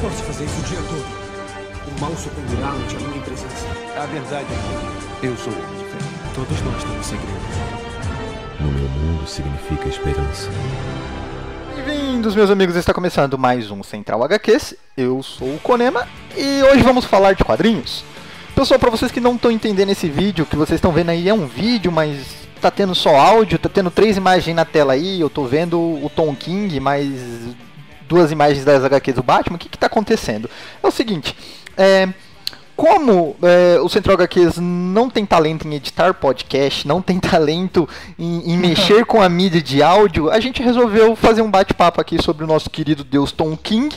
Posso fazer isso o dia todo. O mal sucumbirá ante a minha presença. A verdade é que eu sou homem de fé. Todos nós temos segredos. No meu mundo significa esperança. Bem-vindos, meus amigos, está começando mais um Central HQs. Eu sou o Konema e hoje vamos falar de quadrinhos. Pessoal, para vocês que não estão entendendo esse vídeo, que vocês estão vendo aí é um vídeo, mas tá tendo só áudio, tá tendo 3 imagens na tela aí, eu tô vendo o Tom King, mais 2 imagens das HQs do Batman. O que tá acontecendo? É o seguinte, como o Central HQs não tem talento em editar podcast, não tem talento em mexer com a mídia de áudio, a gente resolveu fazer um bate-papo aqui sobre o nosso querido Deus Tom King.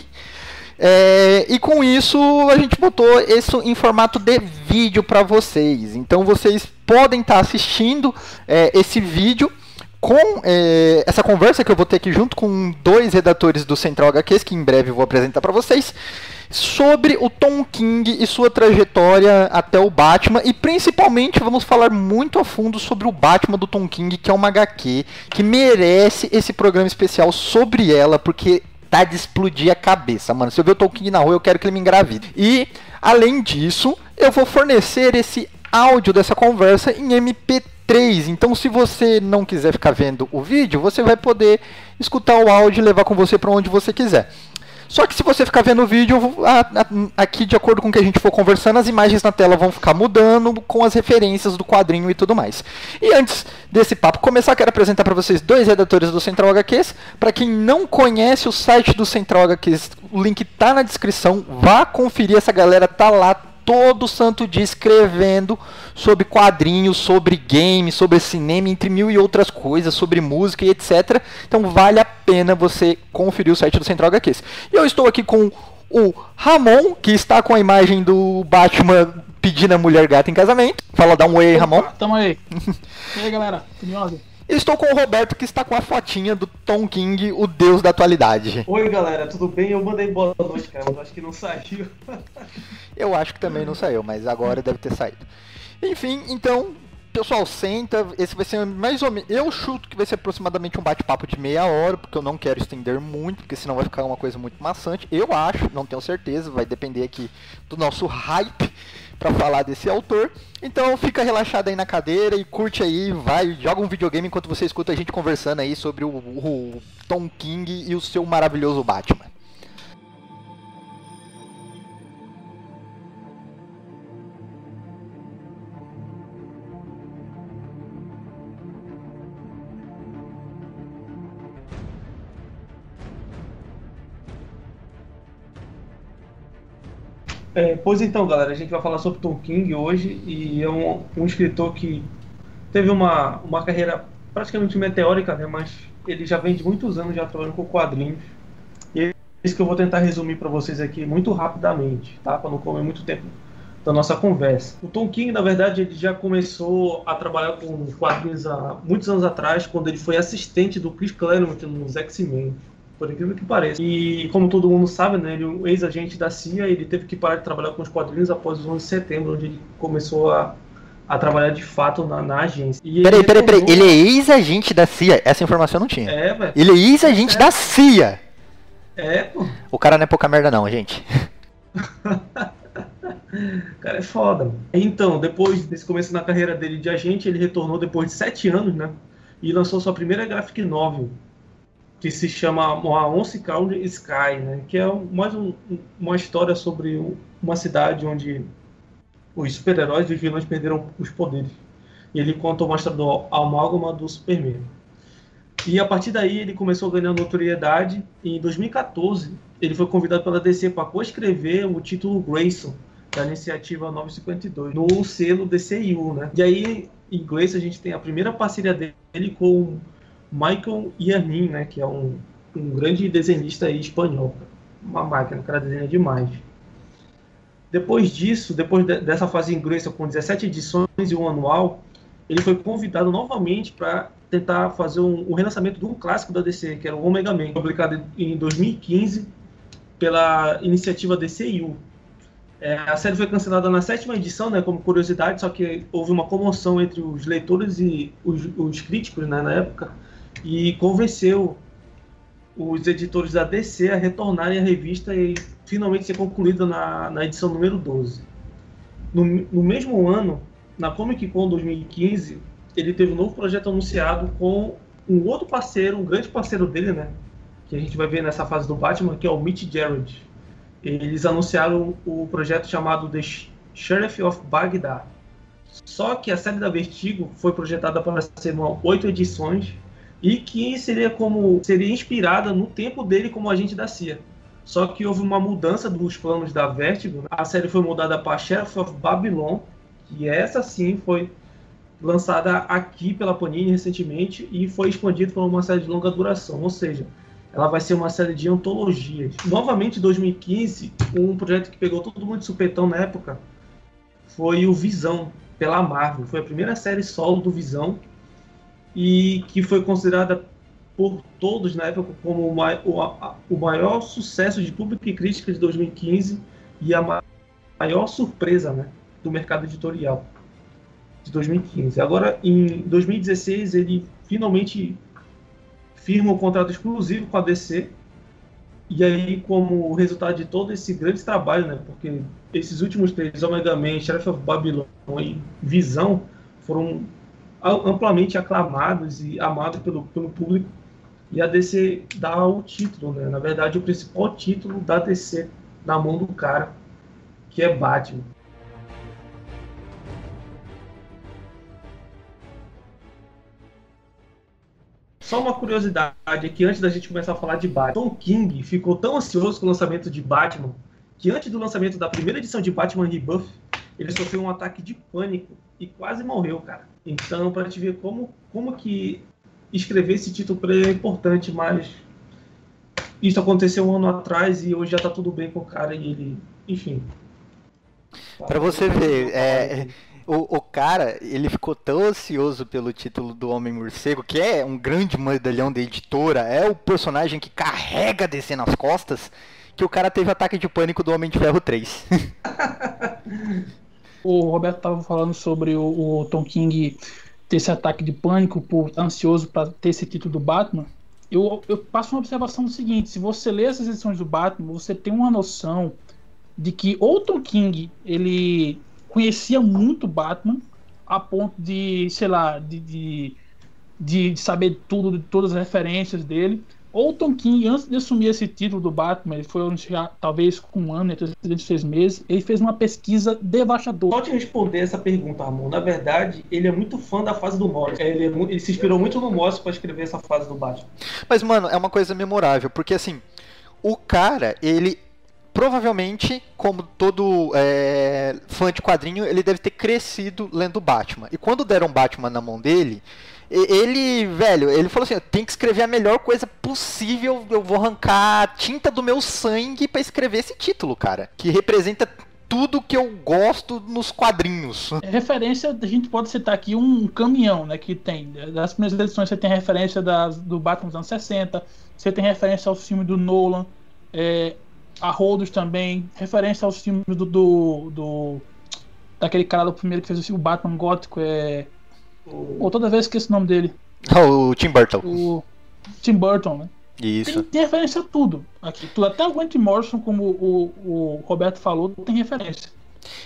E com isso a gente botou isso em formato de vídeo para vocês. Então vocês podem estar assistindo esse vídeo com essa conversa que eu vou ter aqui junto com 2 redatores do Central HQs, que em breve eu vou apresentar para vocês, sobre o Tom King e sua trajetória até o Batman. E principalmente vamos falar muito a fundo sobre o Batman do Tom King, que é uma HQ que merece esse programa especial sobre ela, porque tá de explodir a cabeça, mano. Se eu ver o Tom King na rua, eu quero que ele me engravide. E, além disso, eu vou fornecer esse áudio dessa conversa em MP3. Então, se você não quiser ficar vendo o vídeo, você vai poder escutar o áudio e levar com você para onde você quiser. Só que se você ficar vendo o vídeo, aqui de acordo com o que a gente for conversando, as imagens na tela vão ficar mudando com as referências do quadrinho e tudo mais. E antes desse papo começar, quero apresentar para vocês 2 redatores do Central HQs. Para quem não conhece o site do Central HQs, o link tá na descrição. Vá conferir, essa galera tá lá todo santo dia escrevendo sobre quadrinhos, sobre games, sobre cinema, entre mil e outras coisas, sobre música e etc. Então vale a pena você conferir o site do Central HQs. E eu estou aqui com o Ramon, que está com a imagem do Batman pedindo a mulher gata em casamento. Fala, dá um oi aí, Ramon. Tamo aí. E aí, galera? Curiosa? Estou com o Roberto, que está com a fotinha do Tom King, o deus da atualidade. Oi, galera, tudo bem? Eu mandei boa noite, cara, mas acho que não saiu. Eu acho que também não saiu, mas agora deve ter saído. Enfim, então, pessoal, senta. Esse vai ser mais ou menos... Eu chuto que vai ser aproximadamente um bate-papo de meia hora, porque eu não quero estender muito, porque senão vai ficar uma coisa muito maçante. Eu acho, não tenho certeza, vai depender aqui do nosso hype pra falar desse autor. Então fica relaxado aí na cadeira e curte aí, vai, joga um videogame enquanto você escuta a gente conversando aí sobre o Tom King e o seu maravilhoso Batman. Pois então, galera, a gente vai falar sobre Tom King hoje, e é um escritor que teve uma carreira praticamente meteórica, né? Mas ele já vem de muitos anos já trabalhando com quadrinhos. E é isso que eu vou tentar resumir para vocês aqui muito rapidamente, tá? Para não comer muito tempo da nossa conversa. O Tom King, na verdade, ele já começou a trabalhar com quadrinhos há muitos anos atrás, quando ele foi assistente do Chris Claremont nos X-Men. Por incrível que pareça. E como todo mundo sabe, né, ele é um ex-agente da CIA, ele teve que parar de trabalhar com os quadrinhos após o 11 de setembro, onde ele começou a trabalhar de fato na agência. Peraí, ele é ex-agente da CIA? Essa informação eu não tinha. Velho. Ele é ex-agente da CIA! Pô. O cara não é pouca merda não, gente. O cara é foda. Então, depois desse começo na carreira dele de agente, ele retornou depois de 7 anos, né, e lançou sua primeira graphic novel, que se chama Once Cloud Sky, né? Que é mais uma história sobre uma cidade onde os super-heróis e os vilões perderam os poderes. E ele conta uma história do amálgama do Superman. E a partir daí ele começou a ganhar notoriedade, e em 2014 ele foi convidado pela DC para coescrever o título Grayson, da iniciativa 952, no selo DCU, né? E aí, em Grayson, a gente tem a primeira parceria dele com Michael Yannin, né, que é um grande desenhista aí espanhol. Uma máquina, o cara desenha demais. Depois disso, dessa fase em Grayson com 17 edições e um anual, ele foi convidado novamente para tentar fazer um relançamento de um clássico da DC, que era o Omega Man, publicado em 2015 pela iniciativa DCU. A série foi cancelada na 7ª edição, né, como curiosidade, só que houve uma comoção entre os leitores e os críticos, né, na época, e convenceu os editores da DC a retornarem à revista e finalmente ser concluída na edição número 12. No mesmo ano, na Comic Con 2015, ele teve um novo projeto anunciado com um outro parceiro, um grande parceiro dele, né? Que a gente vai ver nessa fase do Batman, que é o Mitch Gerads. Eles anunciaram o projeto chamado The Sheriff of Baghdad. Só que a série da Vertigo foi projetada para ser 8 edições e que seria inspirada no tempo dele como agente da CIA. Só que houve uma mudança dos planos da Vertigo. A série foi mudada para Sheriff of Babylon, que essa sim foi lançada aqui pela Panini recentemente e foi expandida para uma série de longa duração, ou seja, ela vai ser uma série de antologias. Novamente, em 2015, um projeto que pegou todo mundo de supetão na época foi o Visão, pela Marvel. Foi a primeira série solo do Visão e que foi considerada por todos na época como o maior sucesso de público e crítica de 2015 e a maior surpresa, né, do mercado editorial de 2015. Agora, em 2016, ele finalmente firma um contrato exclusivo com a DC. E aí, como resultado de todo esse grande trabalho, né, porque esses últimos 3, Omega Man, Sheriff of Babylon e Visão, foram amplamente aclamados e amados pelo público. E a DC dá o título, né, na verdade, o principal título da DC na mão do cara, que é Batman. Só uma curiosidade aqui, antes da gente começar a falar de Batman. Tom King ficou tão ansioso com o lançamento de Batman, que antes do lançamento da primeira edição de Batman Rebirth, ele sofreu um ataque de pânico e quase morreu, cara. Então, para te ver como que escrever esse título para ele é importante, mas isso aconteceu um ano atrás e hoje já tá tudo bem com o cara e ele, enfim. Pra você ver, o cara, ele ficou tão ansioso pelo título do Homem-Morcego, que é um grande medalhão da editora, é o personagem que carrega a DC nas costas, que o cara teve ataque de pânico do Homem de Ferro 3. O Roberto estava falando sobre o Tom King ter esse ataque de pânico por estar ansioso para ter esse título do Batman. Eu passo uma observação do seguinte: se você lê essas edições do Batman, você tem uma noção de que o Tom King, ele conhecia muito Batman a ponto de, sei lá, de saber tudo, de todas as referências dele. Ou o Tom King, antes de assumir esse título do Batman, ele foi anunciar talvez com um ano, entre 6 meses, ele fez uma pesquisa devastadora. Pode responder essa pergunta, Ramon. Na verdade, ele é muito fã da fase do Morrison. Ele se inspirou muito no Morrison para escrever essa fase do Batman. Mas, mano, é uma coisa memorável, porque assim, o cara, ele provavelmente, como todo fã de quadrinho, ele deve ter crescido lendo Batman. E quando deram Batman na mão dele, ele falou assim, eu tenho que escrever a melhor coisa possível, eu vou arrancar a tinta do meu sangue pra escrever esse título, cara. Que representa tudo que eu gosto nos quadrinhos. Referência, a gente pode citar aqui um caminhão, né, que tem. Das primeiras edições você tem referência do Batman dos anos 60, você tem referência aos filmes do Nolan, a Rodos também, referência aos filmes daquele cara do primeiro que fez o Batman gótico, toda vez que esqueço o nome dele. O Tim Burton. O Tim Burton, né? Isso. Tem referência a tudo aqui. Tudo, até o Grant Morrison, como o Roberto falou, tem referência.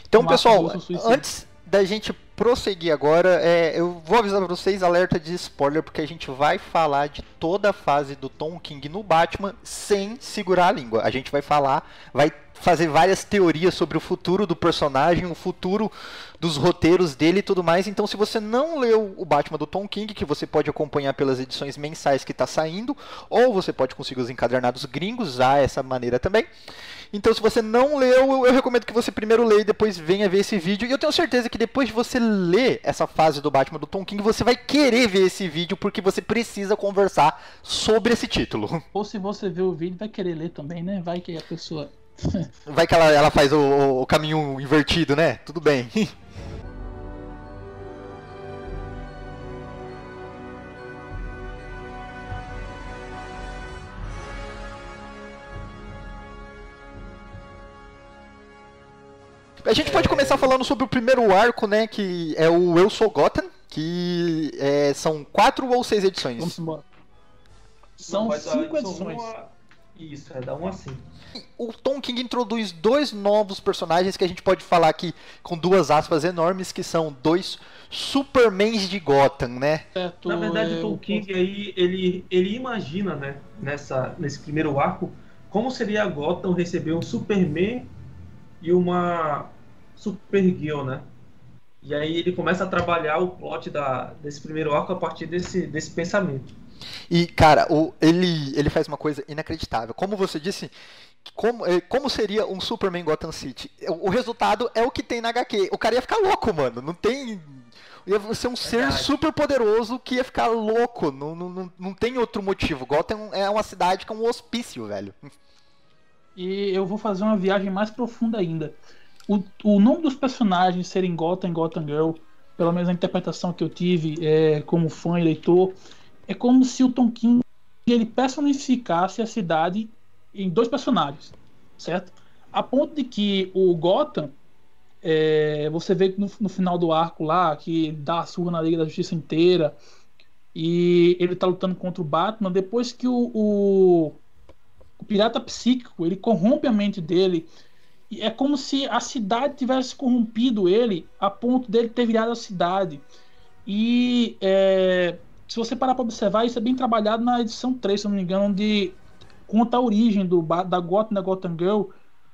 Então, pessoal, antes da gente prosseguir agora, eu vou avisar pra vocês, alerta de spoiler, porque a gente vai falar de toda a fase do Tom King no Batman sem segurar a língua. A gente vai fazer várias teorias sobre o futuro do personagem, o futuro dos roteiros dele e tudo mais. Então, se você não leu o Batman do Tom King, que você pode acompanhar pelas edições mensais que está saindo, ou você pode conseguir os encadernados gringos, usar essa maneira também. Então, se você não leu, eu recomendo que você primeiro leia e depois venha ver esse vídeo. E eu tenho certeza que depois de você ler essa fase do Batman do Tom King, você vai querer ver esse vídeo, porque você precisa conversar sobre esse título. Ou se você ver o vídeo, vai querer ler também, né? Vai que a pessoa... Vai que ela faz o caminho invertido, né? Tudo bem. A gente pode começar falando sobre o primeiro arco, né? Que é o Eu Sou Gotham, que são 4 ou 6 edições. Vamos embora. São Não, 5 edições. Isso, dá 1 a 5. O Tom King introduz 2 novos personagens que a gente pode falar aqui com 2 aspas enormes, que são 2 Supermans de Gotham, né? Certo, Na verdade, o Tom King aí, ele imagina, né, nesse primeiro arco, como seria a Gotham receber um Superman e uma Supergirl, né? E aí ele começa a trabalhar o plot desse primeiro arco a partir desse pensamento. E, cara, ele faz uma coisa inacreditável. Como você disse, como seria um Superman Gotham City? O resultado é o que tem na HQ. O cara ia ficar louco, mano. Não tem... Ia ser um ser super poderoso que ia ficar louco. Não tem outro motivo. Gotham é uma cidade que é um hospício, velho. E eu vou fazer uma viagem mais profunda ainda. O nome dos personagens serem Gotham e Gotham Girl, pelo menos a interpretação que eu tive como fã e leitor, é como se o Tom King ele personificasse a cidade em 2 personagens, certo? A ponto de que o Gotham, você vê no final do arco lá, que dá a surra na Liga da Justiça inteira, e ele tá lutando contra o Batman, depois que o pirata psíquico, ele corrompe a mente dele, e é como se a cidade tivesse corrompido ele, a ponto dele ter virado a cidade. E se você parar para observar, isso é bem trabalhado na edição 3, se não me engano, onde conta a origem da Gotham, da Gotham Girl,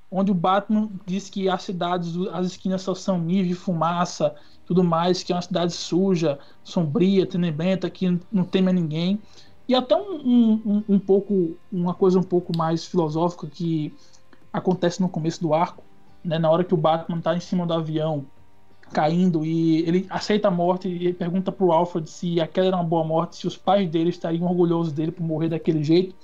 onde o Batman diz que as cidades, as esquinas só são níveis de fumaça, tudo mais, que é uma cidade suja, sombria, tenebrenta, que não teme a ninguém. E até uma coisa um pouco mais filosófica que acontece no começo do arco, né, na hora que o Batman está em cima do avião, caindo, e ele aceita a morte e pergunta pro Alfred se aquela era uma boa morte, se os pais dele estariam orgulhosos dele por morrer daquele jeito.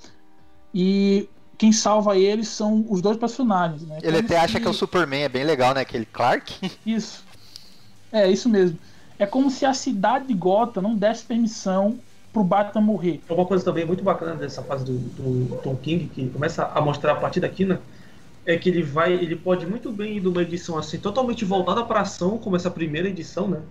E quem salva ele são os 2 personagens, né? Ele até acha que é o Superman, é bem legal, né? Aquele Clark. Isso. Isso mesmo. É como se a cidade de Gotham não desse permissão pro Batman morrer. Uma coisa também muito bacana dessa fase do Tom King, que começa a mostrar a partir daqui, né? É que ele pode muito bem ir de uma edição assim, totalmente voltada para ação, como essa primeira edição, né?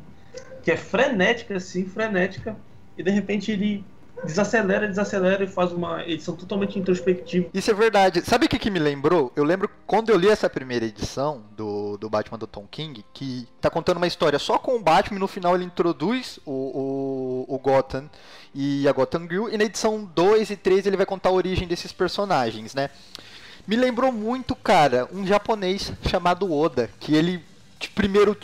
Que é frenética, assim, frenética, e de repente ele desacelera e faz uma edição totalmente introspectiva. Isso é verdade. Sabe o que me lembrou? Eu lembro quando eu li essa primeira edição do Batman do Tom King, que tá contando uma história só com o Batman, e no final ele introduz o Gotham e a Gotham Girl, e na edição 2 e 3 ele vai contar a origem desses personagens, né? Me lembrou muito, cara, um japonês chamado Oda, que ele primeiro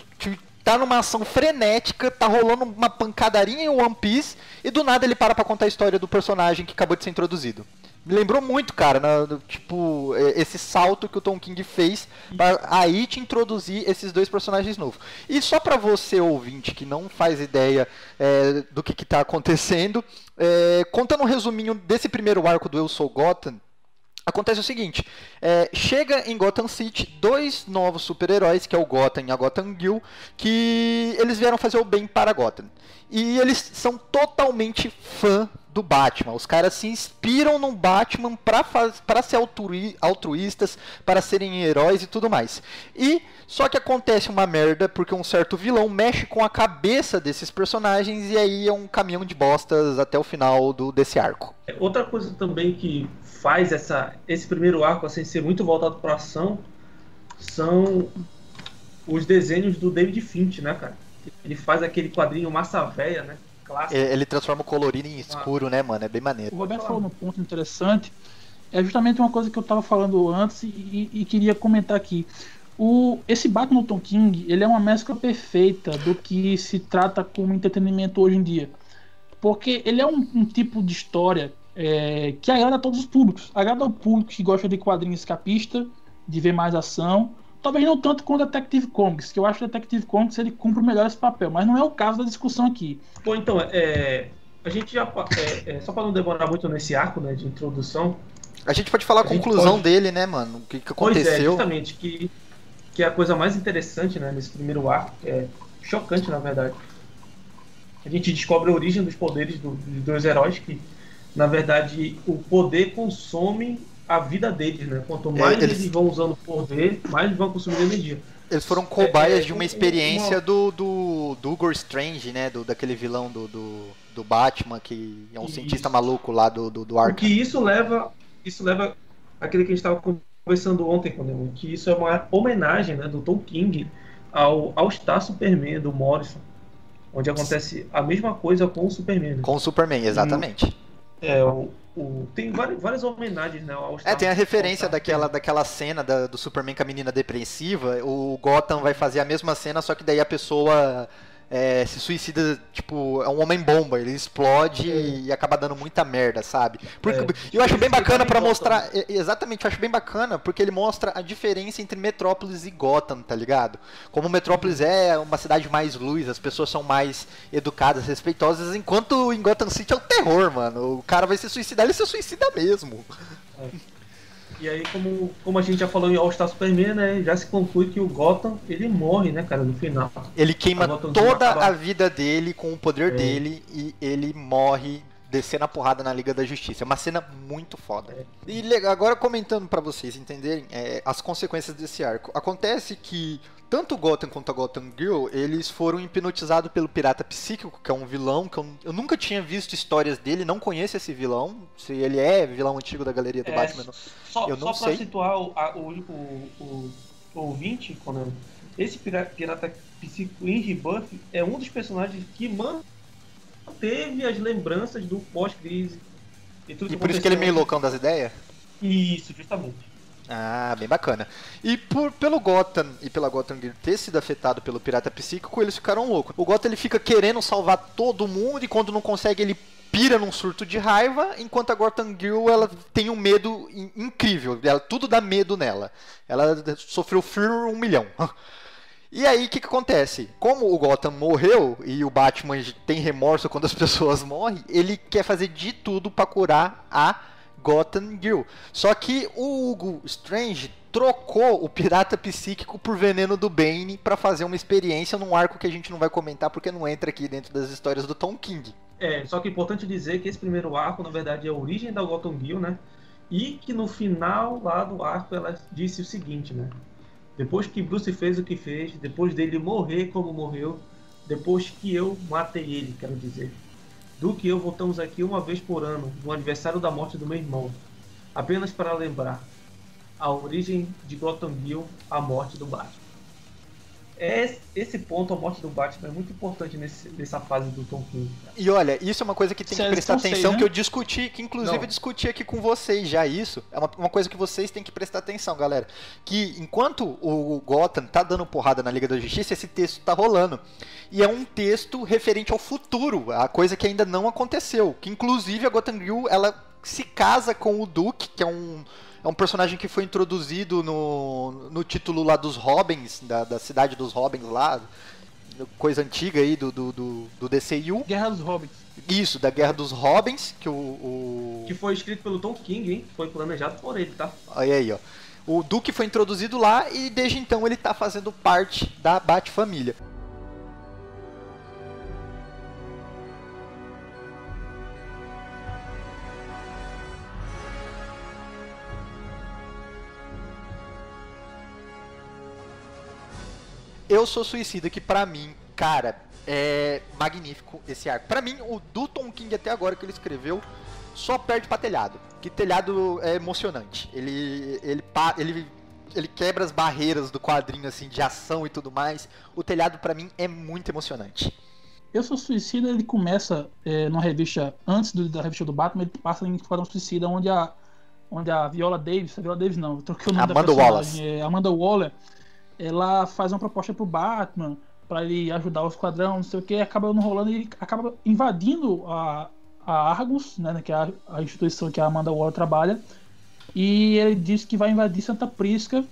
tá numa ação frenética, tá rolando uma pancadaria em One Piece, e do nada ele para pra contar a história do personagem que acabou de ser introduzido. Me lembrou muito, cara, esse salto que o Tom King fez pra aí te introduzir esses 2 personagens novos. E só pra você, ouvinte, que não faz ideia do que tá acontecendo, contando um resuminho desse primeiro arco do Eu Sou Gotham, acontece o seguinte, chega em Gotham City 2 novos super-heróis, que é o Gotham e a Gotham Girl, que eles vieram fazer o bem para Gotham. E eles são totalmente fã do Batman. Os caras se inspiram no Batman para ser altruístas, para serem heróis e tudo mais. E só que acontece uma merda, porque um certo vilão mexe com a cabeça desses personagens, e aí é um caminhão de bostas até o final desse arco. Outra coisa também que faz esse primeiro arco assim, ser muito voltado para ação são os desenhos do David Finch, né, cara? Ele faz aquele quadrinho massa véia, né? Clássico. Ele transforma o colorido em escuro, né, mano? É bem maneiro. O Roberto falou num ponto interessante, é justamente uma coisa que eu tava falando antes e queria comentar aqui. Esse Batman do Tom King, ele é uma mescla perfeita do que se trata como entretenimento hoje em dia. Porque ele é um tipo de história que agrada a todos os públicos. Agrada ao público que gosta de quadrinhos escapista, de ver mais ação. Talvez não tanto com o Detective Comics, que eu acho que o Detective Comics ele cumpre melhor esse papel, mas não é o caso da discussão aqui. Bom, então, a gente já, só para não demorar muito nesse arco, né, de introdução... A gente pode falar a conclusão dele, né, mano? O que aconteceu. Pois é, justamente, que é a coisa mais interessante, né, nesse primeiro arco, que é chocante, na verdade. A gente descobre a origem dos poderes dos 2 heróis, que, na verdade, o poder consome a vida deles, né? Quanto mais eles vão usando o poder, mais eles vão consumindo energia. Eles foram cobaias de uma experiência do Hugo Strange, né? Daquele vilão do do Batman, que é um Isso. cientista maluco lá do Porque Arkham. isso leva àquele que a gente estava conversando ontem, que isso é uma homenagem, né, do Tom King ao All Star Superman do Morrison, onde acontece a mesma coisa com o Superman. Né? Com o Superman, exatamente. Tem várias homenagens, né, ao All Star. Tem a referência All Star daquela cena do Superman com a menina depressiva. O Gotham vai fazer a mesma cena, só que daí a pessoa se suicida, tipo, é um homem-bomba. Ele explode e acaba dando muita merda, sabe? Eu acho bem bacana pra mostrar... Exatamente, eu acho bem bacana porque ele mostra a diferença entre Metrópolis e Gotham, tá ligado? Como Metrópolis é uma cidade mais luz, as pessoas são mais educadas, respeitosas, enquanto em Gotham City é o terror, mano. O cara vai se suicidar, ele se suicida mesmo. E aí, como a gente já falou em All Star Superman, né, já se conclui que o Gotham, ele morre, né, cara, no final. Ele queima toda a vida dele com o poder dele e ele morre descendo a porrada na Liga da Justiça. É uma cena muito foda. E agora comentando pra vocês entenderem as consequências desse arco. Acontece que tanto o Gotham quanto a Gotham Girl, eles foram hipnotizados pelo Pirata Psíquico, que é um vilão que eu nunca tinha visto histórias dele, não conheço esse vilão. Se ele é vilão antigo da galeria do Batman, eu não sei. Só pra situar o ouvinte, esse Pirata Psíquico em Rebuff é um dos personagens que manteve as lembranças do pós-crise. E por isso que ele é meio loucão das ideias? Isso, justamente. Ah, bem bacana. E pelo Gotham e pela Gotham Girl ter sido afetado pelo Pirata Psíquico, eles ficaram loucos. O Gotham ele fica querendo salvar todo mundo e quando não consegue ele pira num surto de raiva, enquanto a Gotham Girl ela tem um medo incrível. Tudo dá medo nela. Ela sofreu Fear 1 milhão. E aí, o que acontece? Como o Gotham morreu e o Batman tem remorso quando as pessoas morrem, ele quer fazer de tudo pra curar a Gotham Girl. Só que o Hugo Strange trocou o Pirata Psíquico por Veneno do Bane pra fazer uma experiência num arco que a gente não vai comentar porque não entra aqui dentro das histórias do Tom King. Só que é importante dizer que esse primeiro arco, na verdade, é a origem da Gotham Girl, né? E que no final lá do arco ela disse o seguinte, né? Depois que Bruce fez o que fez, depois dele morrer como morreu, depois que eu matei ele, quero dizer, Duke e eu voltamos aqui uma vez por ano, no aniversário da morte do meu irmão, apenas para lembrar a origem de Gotham Girl, a morte do Batman. Esse ponto, a morte do Batman, é muito importante nessa fase do Tom King. Cara. E olha, isso é uma coisa que tem que prestar atenção, que eu discuti, que inclusive eu discuti aqui com vocês já isso. É uma coisa que vocês têm que prestar atenção, galera. Que enquanto o Gotham tá dando porrada na Liga da Justiça, esse texto tá rolando. E é um texto referente ao futuro, a coisa que ainda não aconteceu. Que inclusive a Gotham Girl, ela se casa com o Duke, que é um personagem que foi introduzido no título lá dos Robins, da cidade dos Robins lá, coisa antiga aí do DCU. Guerra dos Robins. Isso, da Guerra dos Robins, que foi escrito pelo Tom King, hein? Foi planejado por ele, tá? Olha aí, ó. O Duke foi introduzido lá e desde então ele tá fazendo parte da Bat-família. Eu Sou Suicida, que pra mim, cara, é magnífico esse arco. Pra mim, o do Tom King até agora que ele escreveu, só perde pra Telhado. Que Telhado é emocionante. Ele quebra as barreiras do quadrinho, assim, de ação e tudo mais. O Telhado, pra mim, é muito emocionante. Eu Sou Suicida, ele começa numa revista, antes da revista do Batman, ele passa em Esquadrão Suicida, onde a Viola Davis não, eu troquei o nome Amanda da personagem, Wallace. Amanda Waller, ela faz uma proposta pro Batman para ele ajudar o esquadrão, não sei o que, acaba não rolando e ele acaba invadindo a Argus, né, que é a instituição que a Amanda Waller trabalha, e ele diz que vai invadir Santa Prisca,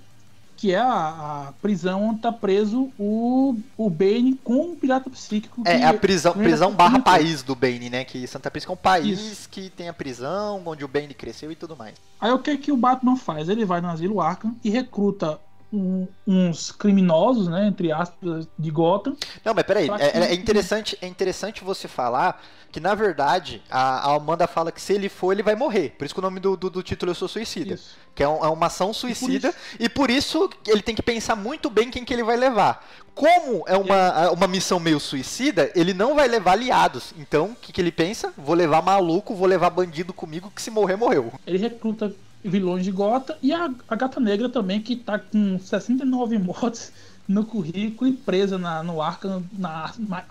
que é a prisão onde tá preso o Bane com o Pirata Psíquico. É a prisão barra país do Bane, né, que Santa Prisca é um país que tem a prisão, onde o Bane cresceu e tudo mais. Aí o que o Batman faz? Ele vai no Asilo Arkham e recruta uns criminosos, né, entre aspas, de Gotham. Não, mas peraí, Só que- é interessante você falar que, na verdade, a Amanda fala que se ele for, ele vai morrer. Por isso que o nome do título Eu Sou Suicida. Isso. Que é uma ação suicida, e por isso ele tem que pensar muito bem quem que ele vai levar. Como é uma missão meio suicida, ele não vai levar aliados. Então, o que ele pensa? Vou levar maluco, vou levar bandido comigo, que se morrer, morreu. Ele recruta vilões de Gotham e a Gata Negra também, que tá com 69 mortes no currículo e presa no Arkham,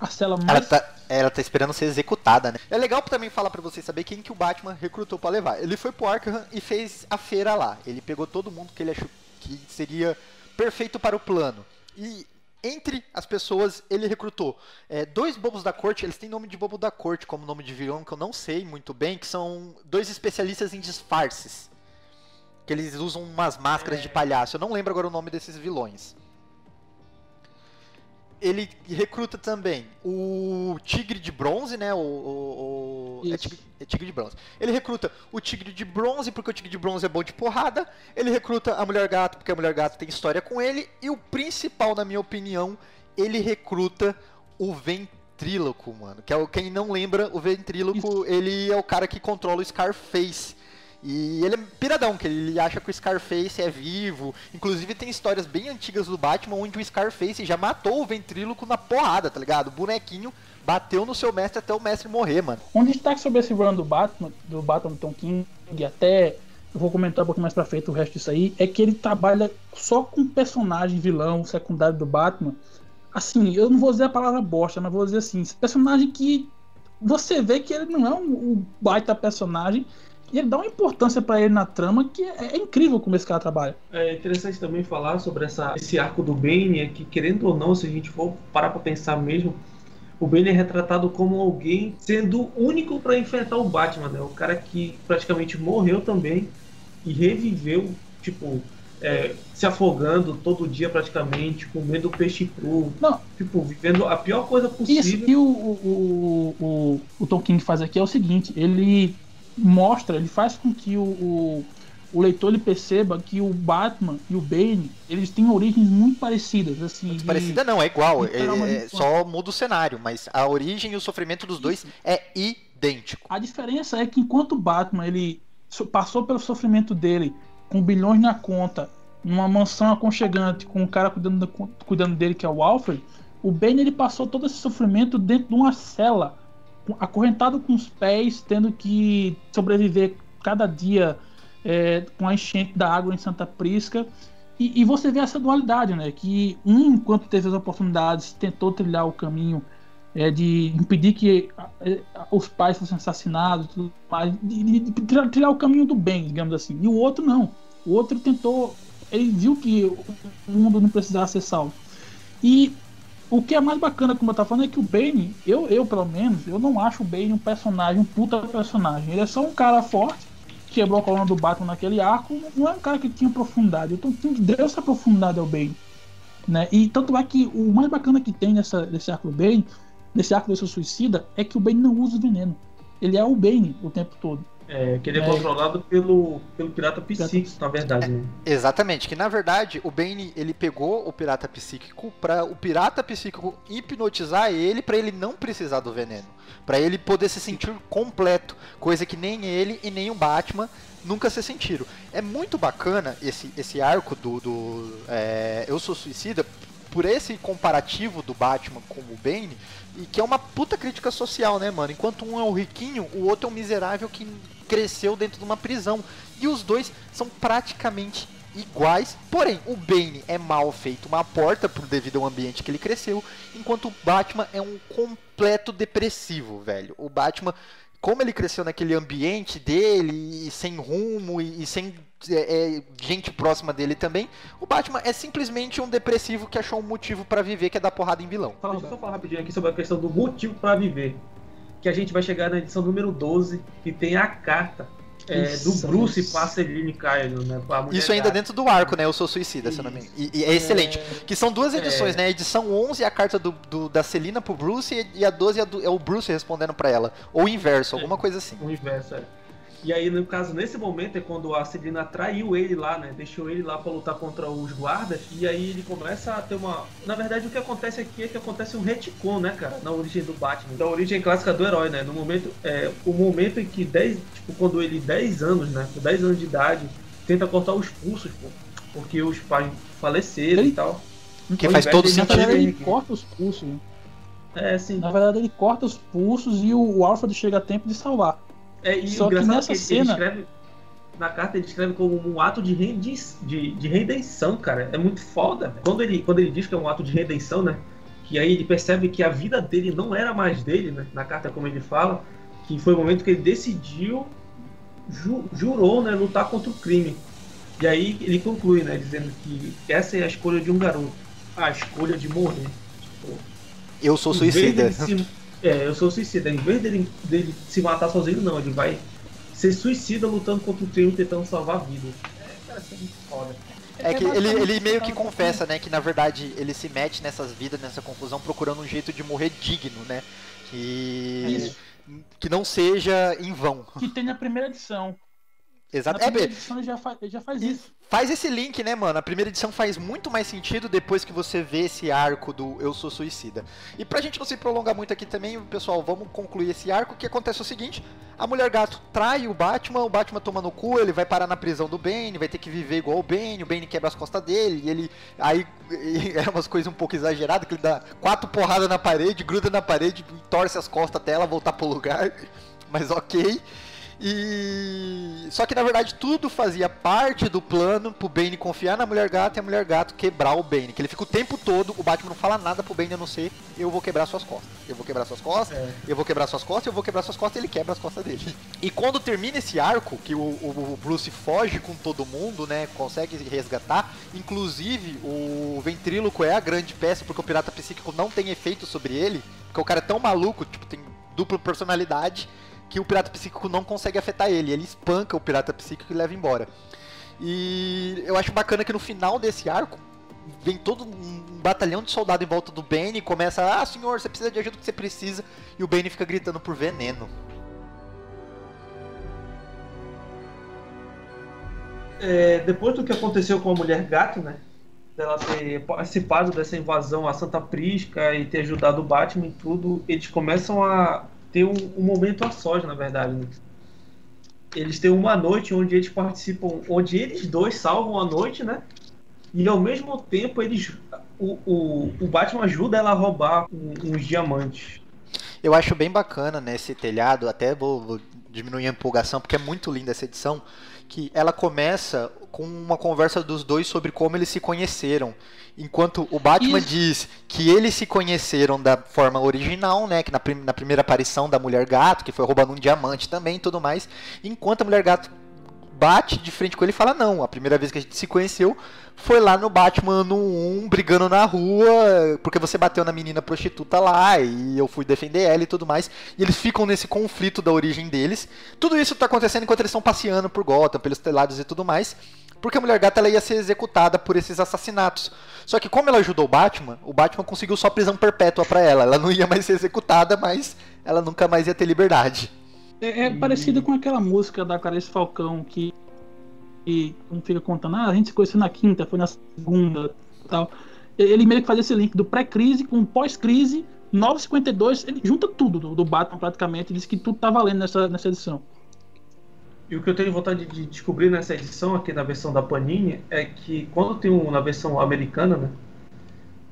a cela mais... Ela tá esperando ser executada, né? É legal também falar pra vocês saber quem que o Batman recrutou pra levar. Ele foi pro Arkham e fez a feira lá. Ele pegou todo mundo que ele achou que seria perfeito para o plano. E entre as pessoas, ele recrutou 2 bobos da corte. Eles têm nome de bobo da corte como nome de vilão, que eu não sei muito bem, que são 2 especialistas em disfarces. Que eles usam umas máscaras de palhaço. Eu não lembro agora o nome desses vilões. Ele recruta também o Tigre de Bronze, né? Tigre de Bronze. Ele recruta o Tigre de Bronze porque o Tigre de Bronze é bom de porrada. Ele recruta a Mulher Gato porque a Mulher Gato tem história com ele. E o principal, na minha opinião, ele recruta o Ventríloco, mano. Que é quem não lembra, o Ventríloco, ele é o cara que controla o Scarface. E ele é piradão, que ele acha que o Scarface é vivo. Inclusive tem histórias bem antigas do Batman onde o Scarface já matou o Ventríloco na porrada, tá ligado? O bonequinho bateu no seu mestre até o mestre morrer, mano. Um destaque sobre esse run do Batman Tom King, e até eu vou comentar um pouco mais pra frente o resto disso aí, é que ele trabalha só com personagem vilão secundário do Batman. Assim, eu não vou dizer a palavra bosta, mas vou dizer assim, esse personagem que você vê que ele não é um baita personagem. E ele dá uma importância pra ele na trama que é incrível como esse cara trabalha. É interessante também falar sobre esse arco do Bane, que querendo ou não, se a gente for parar pra pensar mesmo, o Bane é retratado como alguém sendo único pra enfrentar o Batman, né? O cara que praticamente morreu também e reviveu, tipo, se afogando todo dia praticamente, comendo peixe cru, tipo, vivendo a pior coisa possível. Isso, e o Tom King faz aqui é o seguinte, ele faz com que o leitor ele perceba que o Batman e o Bane, eles têm origens muito parecidas, assim. Muito parecida não, é igual, só muda o cenário, mas a origem e o sofrimento dos dois é idêntico. A diferença é que enquanto o Batman ele passou pelo sofrimento dele com bilhões na conta, numa mansão aconchegante com um cara cuidando dele, que é o Alfred, o Bane ele passou todo esse sofrimento dentro de uma cela, acorrentado com os pés, tendo que sobreviver cada dia com a enchente da água em Santa Prisca. E você vê essa dualidade, né? Que enquanto teve as oportunidades, tentou trilhar o caminho de impedir que os pais fossem assassinados, tudo mais, de trilhar o caminho do bem, digamos assim. E o outro não. O outro tentou, ele viu que o mundo não precisava ser salvo. E o que é mais bacana, como eu tava falando, é que o Bane, eu pelo menos, eu não acho o Bane um personagem, um puta personagem. Ele é só um cara forte, quebrou a coluna do Batman naquele arco, não é um cara que tinha profundidade. Então deu essa profundidade ao Bane, né? E tanto é que o mais bacana que tem nesse arco do Bane, nesse arco do seu suicida, é que o Bane não usa o veneno. Ele é o Bane o tempo todo. Que ele é controlado pelo pirata psíquico, na verdade, né? Exatamente, que na verdade o Bane ele pegou o pirata psíquico para o pirata psíquico hipnotizar ele, para ele não precisar do veneno, para ele poder se sentir completo, coisa que nem ele e nem o Batman nunca se sentiram. É muito bacana esse arco do Eu Sou Suicida, por esse comparativo do Batman com o Bane, e que é uma puta crítica social, né, mano? Enquanto um é o riquinho, o outro é um miserável que cresceu dentro de uma prisão. E os dois são praticamente iguais, porém, o Bane é mal feito uma porta devido ao ambiente que ele cresceu, enquanto o Batman é um completo depressivo, velho. O Batman, como ele cresceu naquele ambiente dele, e sem rumo, e sem gente próxima dele também, o Batman é simplesmente um depressivo que achou um motivo pra viver, que é dar porrada em vilão. Deixa eu só falar rapidinho aqui sobre a questão do motivo pra viver, que a gente vai chegar na edição número 12, que tem a carta do Bruce pra Selina Kyle, né? Isso ainda dentro do arco, né? Eu Sou Suicida, se eu não me engano. E é excelente. Que são 2 edições, né? A edição 11 é a carta da Selina pro Bruce, e a 12 é o Bruce respondendo pra ela. Ou o inverso, alguma coisa assim. O inverso, E aí, no caso, nesse momento é quando a Selina traiu ele lá, né? Deixou ele lá pra lutar contra os guardas. E aí ele começa a ter uma... Na verdade, o que acontece aqui é que acontece um retcon, né, cara? Na origem do Batman. Da origem clássica do herói, né? No momento... o momento em que 10... Tipo, quando ele 10 anos, né? Com 10 anos de idade, tenta cortar os pulsos, pô. Porque os pais faleceram e tal. Que faz todo Na verdade, sentido. ele corta os pulsos. Sim. Na verdade, ele corta os pulsos e o Alfred chega a tempo de salvar. E Só o que engraçado nessa é cena... ele escreve... Na carta ele escreve como um ato de redenção, cara. É muito foda. Quando ele diz que é um ato de redenção, né? Que aí ele percebe que a vida dele não era mais dele, né? Na carta, como ele fala, que foi o momento que ele decidiu, jurou, né? Lutar contra o crime. E aí ele conclui, né? Dizendo que essa é a escolha de um garoto. A escolha de morrer. Tipo, Eu sou suicida. eu sou suicida. Em vez dele se matar sozinho, não. Ele vai ser suicida lutando contra o crime, tentando salvar vidas. Cara, isso é muito foda. É que ele meio que confessa, né, que na verdade ele se mete nessas vidas, nessa confusão, procurando um jeito de morrer digno, né? Que não seja em vão. Que tem na primeira edição. Exato. Na primeira edição ele já faz isso. Faz esse link, né, mano? A primeira edição faz muito mais sentido depois que você vê esse arco do Eu Sou Suicida. E pra gente não se prolongar muito aqui também, pessoal, vamos concluir esse arco. O que acontece é o seguinte: a Mulher Gato trai o Batman toma no cu, ele vai parar na prisão do Bane, vai ter que viver igual o Bane quebra as costas dele, e ele... Aí é umas coisas um pouco exageradas, que ele dá 4 porradas na parede, gruda na parede, torce as costas até ela voltar pro lugar. Mas ok. Só que na verdade tudo fazia parte do plano pro Bane confiar na Mulher Gato e a Mulher Gato quebrar o Bane. Que ele fica o tempo todo, o Batman não fala nada pro Bane a não ser: eu vou quebrar suas costas, eu vou quebrar suas costas, eu vou quebrar suas costas, eu vou quebrar suas costas, e ele quebra as costas dele. E quando termina esse arco, que o Bruce foge com todo mundo, né, consegue resgatar, inclusive o Ventríloco é a grande peça, porque o Pirata Psíquico não tem efeito sobre ele, porque o cara é tão maluco, tipo, tem dupla personalidade, que o Pirata Psíquico não consegue afetar ele. Ele espanca o Pirata Psíquico e leva embora. E eu acho bacana que no final desse arco vem todo um batalhão de soldado em volta do Bane e começa: senhor, você precisa de ajuda, que você precisa. E o Bane fica gritando por veneno. Depois do que aconteceu com a Mulher Gato, né? Dela ter participado dessa invasão a Santa Prisca e ter ajudado o Batman e tudo, eles começam a ter um momento a sós, na verdade, né? Eles têm uma noite onde eles participam, onde eles dois salvam a noite, né? E ao mesmo tempo o Batman ajuda ela a roubar uns diamantes. Eu acho bem bacana, né, esse telhado, até vou diminuir a empolgação, porque é muito linda essa edição, que ela começa com uma conversa dos dois sobre como eles se conheceram. Enquanto o Batman diz que eles se conheceram da forma original, né, que na primeira aparição da Mulher Gato, que foi roubando um diamante também e tudo mais, enquanto a Mulher Gato bate de frente com ele e fala: não, a primeira vez que a gente se conheceu foi lá no Batman no 1, brigando na rua, porque você bateu na menina prostituta lá, e eu fui defender ela e tudo mais. E eles ficam nesse conflito da origem deles. Tudo isso tá acontecendo enquanto eles estão passeando por Gotham, pelos telhados e tudo mais, porque a Mulher Gata ela ia ser executada por esses assassinatos. Só que como ela ajudou o Batman conseguiu só prisão perpétua pra ela. Ela não ia mais ser executada, mas ela nunca mais ia ter liberdade. É parecido com aquela música da Clarice Falcão que não fica contando: a gente se conheceu na quinta, foi na segunda, tal. Ele meio que faz esse link do pré-crise com pós-crise, 952, ele junta tudo do Batman praticamente, diz que tudo tá valendo nessa edição. E o que eu tenho vontade de descobrir nessa edição aqui na versão da Panini é que quando tem na versão americana, né?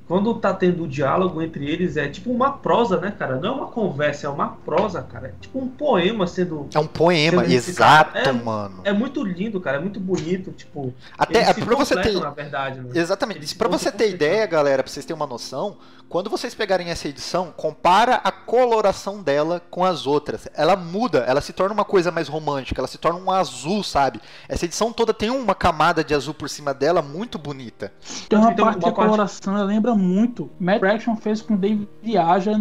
Quando tá tendo o diálogo entre eles, é tipo uma prosa, né, cara? Não é uma conversa, é uma prosa, cara. É tipo um poema sendo... É um poema, exato, mano. É muito lindo, cara. É muito bonito, tipo... Até pra você ter... na verdade, né? Exatamente. Pra você ter ideia, galera, pra vocês terem uma noção, quando vocês pegarem essa edição, compara a coloração dela com as outras. Ela muda, ela se torna uma coisa mais romântica, ela se torna um azul, sabe? Essa edição toda tem uma camada de azul por cima dela muito bonita. Tem uma parte que a coloração lembra muito. Matt Fraction fez com David Aja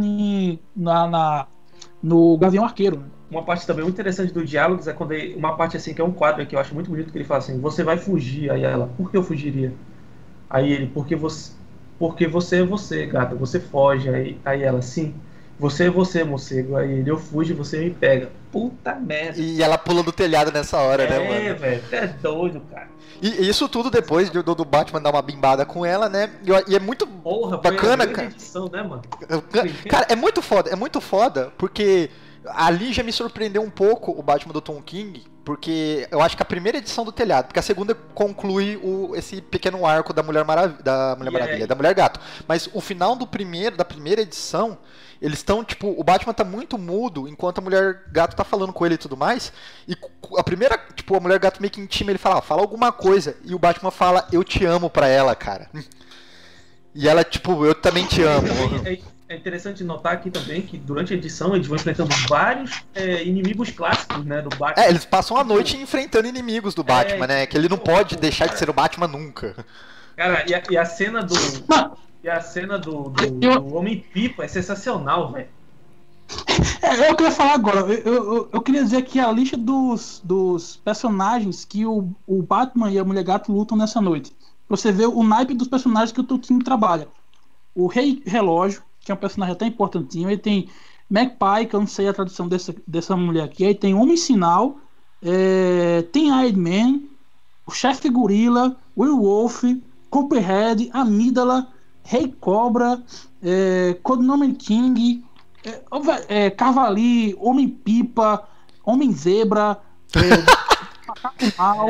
no Gavião Arqueiro, né? Uma parte também muito interessante do Diálogos é quando uma parte assim que é um quadro que eu acho muito bonito, que ele fala assim: você vai fugir. Aí ela: por que eu fugiria? Aí ele: porque você é você, gata, você foge. Aí ela: sim, Você é você, morcego. Aí ele, eu fujo, você me pega. Puta merda. E ela pula do telhado nessa hora, né, mano? É, velho, você é doido, cara. E isso tudo depois do Batman dar uma bimbada com ela, né? E é muito Porra, bacana, foi a cara. edição, né, mano? Cara, é muito foda, porque ali já me surpreendeu um pouco o Batman do Tom King, porque eu acho que a primeira edição do telhado, porque a segunda conclui esse pequeno arco da Mulher Maravilha, da Mulher Gato. Mas o final da primeira edição, eles estão, tipo, o Batman tá muito mudo enquanto a Mulher Gato tá falando com ele e tudo mais. E a primeira, tipo, a Mulher Gato meio que intima, ele fala, fala alguma coisa. E o Batman fala, eu te amo pra ela, cara. E ela, tipo, eu também te amo. É interessante notar aqui também que durante a edição eles vão enfrentando vários inimigos clássicos, né, do Batman. Eles passam a noite enfrentando inimigos do Batman, né? Que ele não pode deixar de ser o Batman nunca. Cara, e a cena do... E a cena do Homem-Pipa é sensacional, velho. Eu queria falar agora. Eu queria dizer aqui a lista dos personagens que o Batman e a Mulher Gato lutam nessa noite. Você vê o naipe dos personagens que o Tom King trabalha. O Rei Relógio, que é um personagem até importantinho. Ele tem Magpie, que eu não sei a tradução dessa mulher aqui. Aí tem Homem Sinal, tem Iron Man, o Chefe Gorila, Werewolf, Copperhead, Amígdala, Rei Cobra, Codinome King, Cavali, Homem-Pipa, Homem-Zebra, Macaco Mal.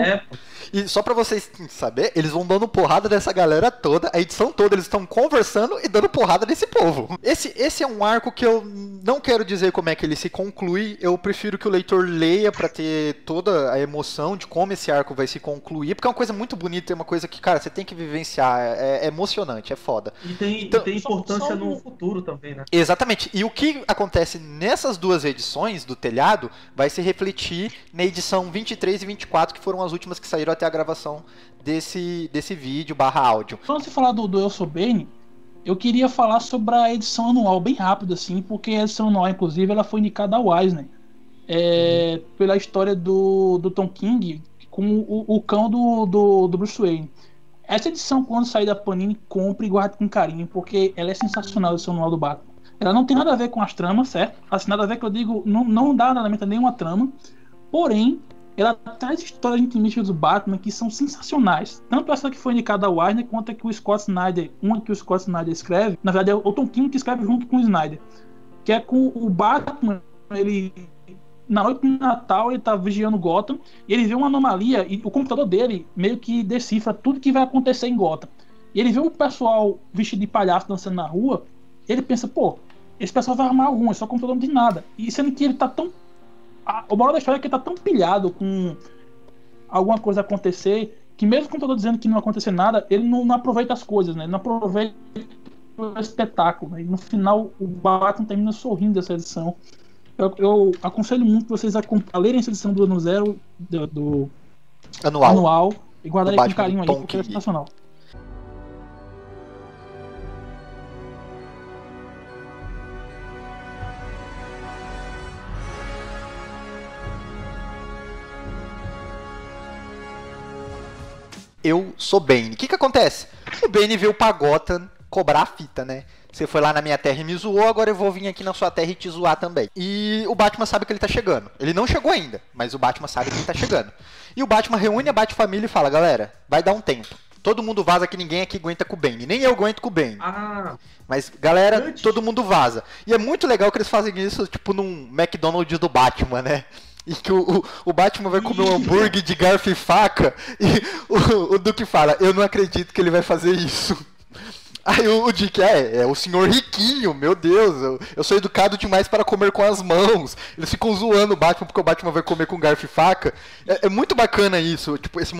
E só pra vocês saberem, eles vão dando porrada dessa galera toda, a edição toda eles estão conversando e dando porrada desse povo. Esse é um arco que eu não quero dizer como é que ele se conclui, eu prefiro que o leitor leia pra ter toda a emoção de como esse arco vai se concluir, porque é uma coisa muito bonita, é uma coisa que, cara, você tem que vivenciar, é emocionante, é foda. E tem importância no futuro também, né? Exatamente, e o que acontece nessas duas edições do telhado vai se refletir na edição 23 e 24, que foram as últimas que saíram até a gravação desse vídeo / áudio. Antes de falar do Eu Sou Bane, eu queria falar sobre a edição anual, bem rápido assim, porque a edição anual, inclusive, ela foi indicada ao Eisner pela história do Tom King com o cão do Bruce Wayne. Essa edição, quando sair da Panini, compre e guarde com carinho, porque ela é sensacional, a edição anual do Batman. Ela não tem nada a ver com as tramas, certo? Assim, nada a ver que eu digo, não dá nada a nenhuma trama, porém ela traz histórias intimistas do Batman que são sensacionais. Tanto essa que foi indicada ao Eisner, quanto a que o Scott Snyder, uma que o Scott Snyder escreve, na verdade é o Tom King que escreve junto com o Snyder, que é com o Batman, ele na noite de Natal ele tá vigiando Gotham e ele vê uma anomalia e o computador dele meio que decifra tudo que vai acontecer em Gotham. E ele vê um pessoal vestido de palhaço dançando na rua, ele pensa, pô, esse pessoal vai armar algum, esse computador não tem nada. E sendo que ele tá tão... O moral da história é que ele tá tão pilhado com alguma coisa acontecer que mesmo quando eu tô dizendo que não vai acontecer nada, ele não aproveita as coisas, né? Ele não aproveita o espetáculo, né? E no final o Batman termina sorrindo dessa edição. Eu aconselho muito vocês a lerem essa edição do ano zero do anual e guardarem com carinho aí, porque é sensacional. Eu Sou Bane. O que acontece? O Bane veio pra Gotham cobrar a fita, né? Você foi lá na minha terra e me zoou, agora eu vou vir aqui na sua terra e te zoar também. E o Batman sabe que ele tá chegando. Ele não chegou ainda, mas o Batman sabe que ele tá chegando. E o Batman reúne a Bat-família e fala, galera, vai dar um tempo. Todo mundo vaza que ninguém aqui aguenta com o Bane. Nem eu aguento com o Bane. Mas, galera, todo mundo vaza. E é muito legal que eles fazem isso, tipo, num McDonald's do Batman, né? E que o Batman vai comer um hambúrguer de garfo e faca e o Duke fala, eu não acredito que ele vai fazer isso. Aí o Dick, é o senhor riquinho, meu Deus, eu sou educado demais para comer com as mãos. Eles ficam zoando o Batman porque o Batman vai comer com garfo e faca. É muito bacana isso, tipo, esses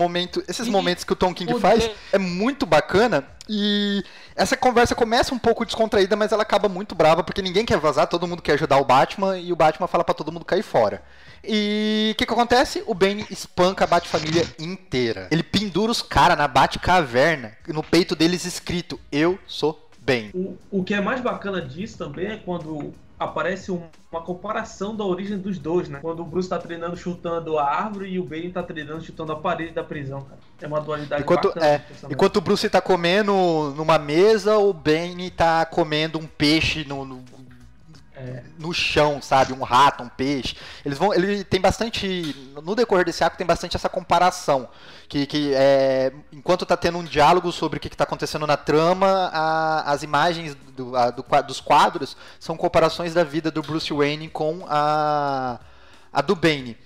momentos que o Tom King faz, é muito bacana. E essa conversa começa um pouco descontraída, mas ela acaba muito brava, porque ninguém quer vazar, todo mundo quer ajudar o Batman, e o Batman fala pra todo mundo cair fora. E o que acontece? O Bane espanca a Bat-família inteira. Ele pendura os caras na Bat-caverna, no peito deles escrito, eu sou Bane. O que é mais bacana disso também é quando aparece uma comparação da origem dos dois, né? Quando o Bruce tá treinando chutando a árvore e o Bane tá treinando chutando a parede da prisão, cara. É uma dualidade bacana. Enquanto o Bruce tá comendo numa mesa, o Bane tá comendo um peixe no chão, sabe? Um rato, um peixe. Ele tem bastante, no decorrer desse arco tem bastante essa comparação, enquanto tá tendo um diálogo sobre o que tá acontecendo na trama, as imagens dos quadros são comparações da vida do Bruce Wayne com a do Bane.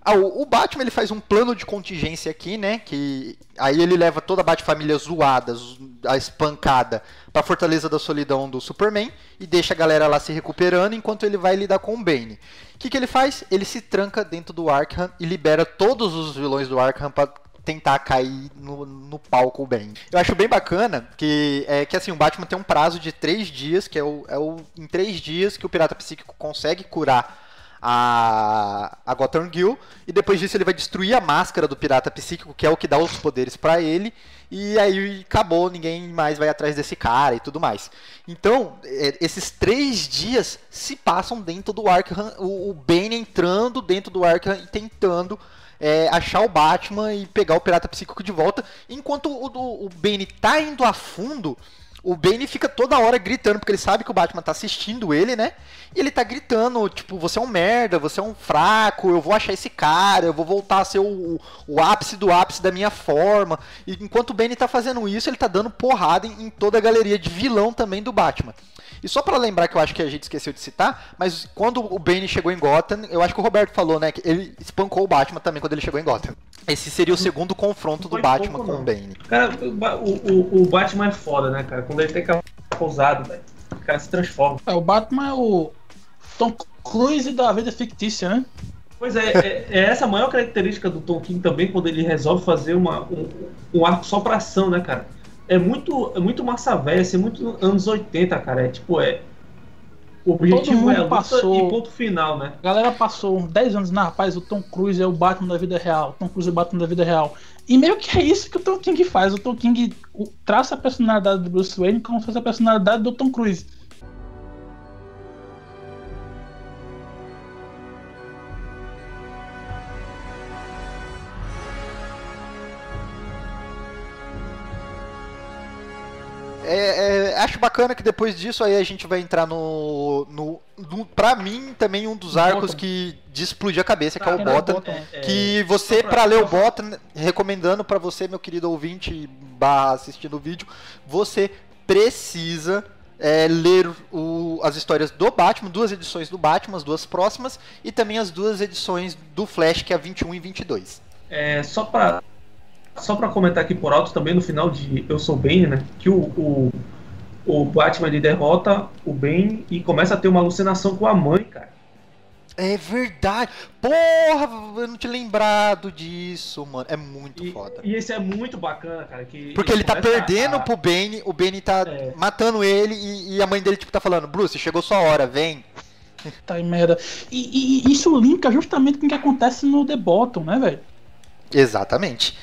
O Batman ele faz um plano de contingência aqui, né? Que aí ele leva toda a Bat-família zoada, a espancada, pra Fortaleza da Solidão do Superman e deixa a galera lá se recuperando enquanto ele vai lidar com o Bane. O que ele faz? Ele se tranca dentro do Arkham e libera todos os vilões do Arkham pra tentar cair no pau com o Bane. Eu acho bem bacana que assim, o Batman tem um prazo de 3 dias, que em 3 dias que o Pirata Psíquico consegue curar a Gotham Girl, e depois disso ele vai destruir a máscara do Pirata Psíquico, que é o que dá os poderes pra ele, e aí acabou, ninguém mais vai atrás desse cara e tudo mais. Então, esses 3 dias se passam dentro do Arkham, o Bane entrando dentro do Arkham e tentando achar o Batman e pegar o Pirata Psíquico de volta, enquanto o Bane tá indo a fundo. O Bane fica toda hora gritando, porque ele sabe que o Batman tá assistindo ele, né? E ele tá gritando, tipo, você é um merda, você é um fraco, eu vou achar esse cara, eu vou voltar a ser o ápice do ápice da minha forma. E enquanto o Bane tá fazendo isso, ele tá dando porrada em toda a galeria de vilão também do Batman. E só pra lembrar, que eu acho que a gente esqueceu de citar, mas quando o Bane chegou em Gotham, eu acho que o Roberto falou, né, que ele espancou o Batman também quando ele chegou em Gotham. Esse seria o segundo confronto do Batman com o Bane. Cara, o Batman é foda, né, cara? Quando ele tem aquela ousado, velho, o cara se transforma. O Batman é o Tom Cruise da vida fictícia, né? Pois é essa a maior característica do Tom King também, quando ele resolve fazer um arco só pra ação, né, cara? É muito massa velha, é muito anos 80, cara. O objetivo é a luta e ponto final, né? A galera passou uns 10 anos, rapaz, o Tom Cruise é o Batman da vida real, o Tom Cruise é o Batman da vida real. E meio que é isso que o Tom King faz. O Tom King traça a personalidade do Bruce Wayne como se fosse a personalidade do Tom Cruise. Acho bacana que depois disso aí a gente vai entrar pra mim, também um dos arcos que de explodir a cabeça, que é o Gotham. Que você, pra ler o Gotham, recomendando pra você, meu querido ouvinte assistindo o vídeo, você precisa ler as histórias do Batman, 2 edições do Batman, as 2 próximas, e também as 2 edições do Flash, que é a 21 e 22. Só pra comentar aqui por alto também, no final de Eu Sou Bane, né? Que o Batman ele derrota o Bane e começa a ter uma alucinação com a mãe, cara. É verdade. Porra, eu não tinha lembrado disso, mano. É muito foda. E esse é muito bacana, cara. Porque ele tá perdendo pro Bane, o Bane tá matando ele e a mãe dele tipo tá falando, Bruce, chegou sua hora, vem. Tá em merda. E isso linka justamente com o que acontece no The Bottom, né, velho? Exatamente.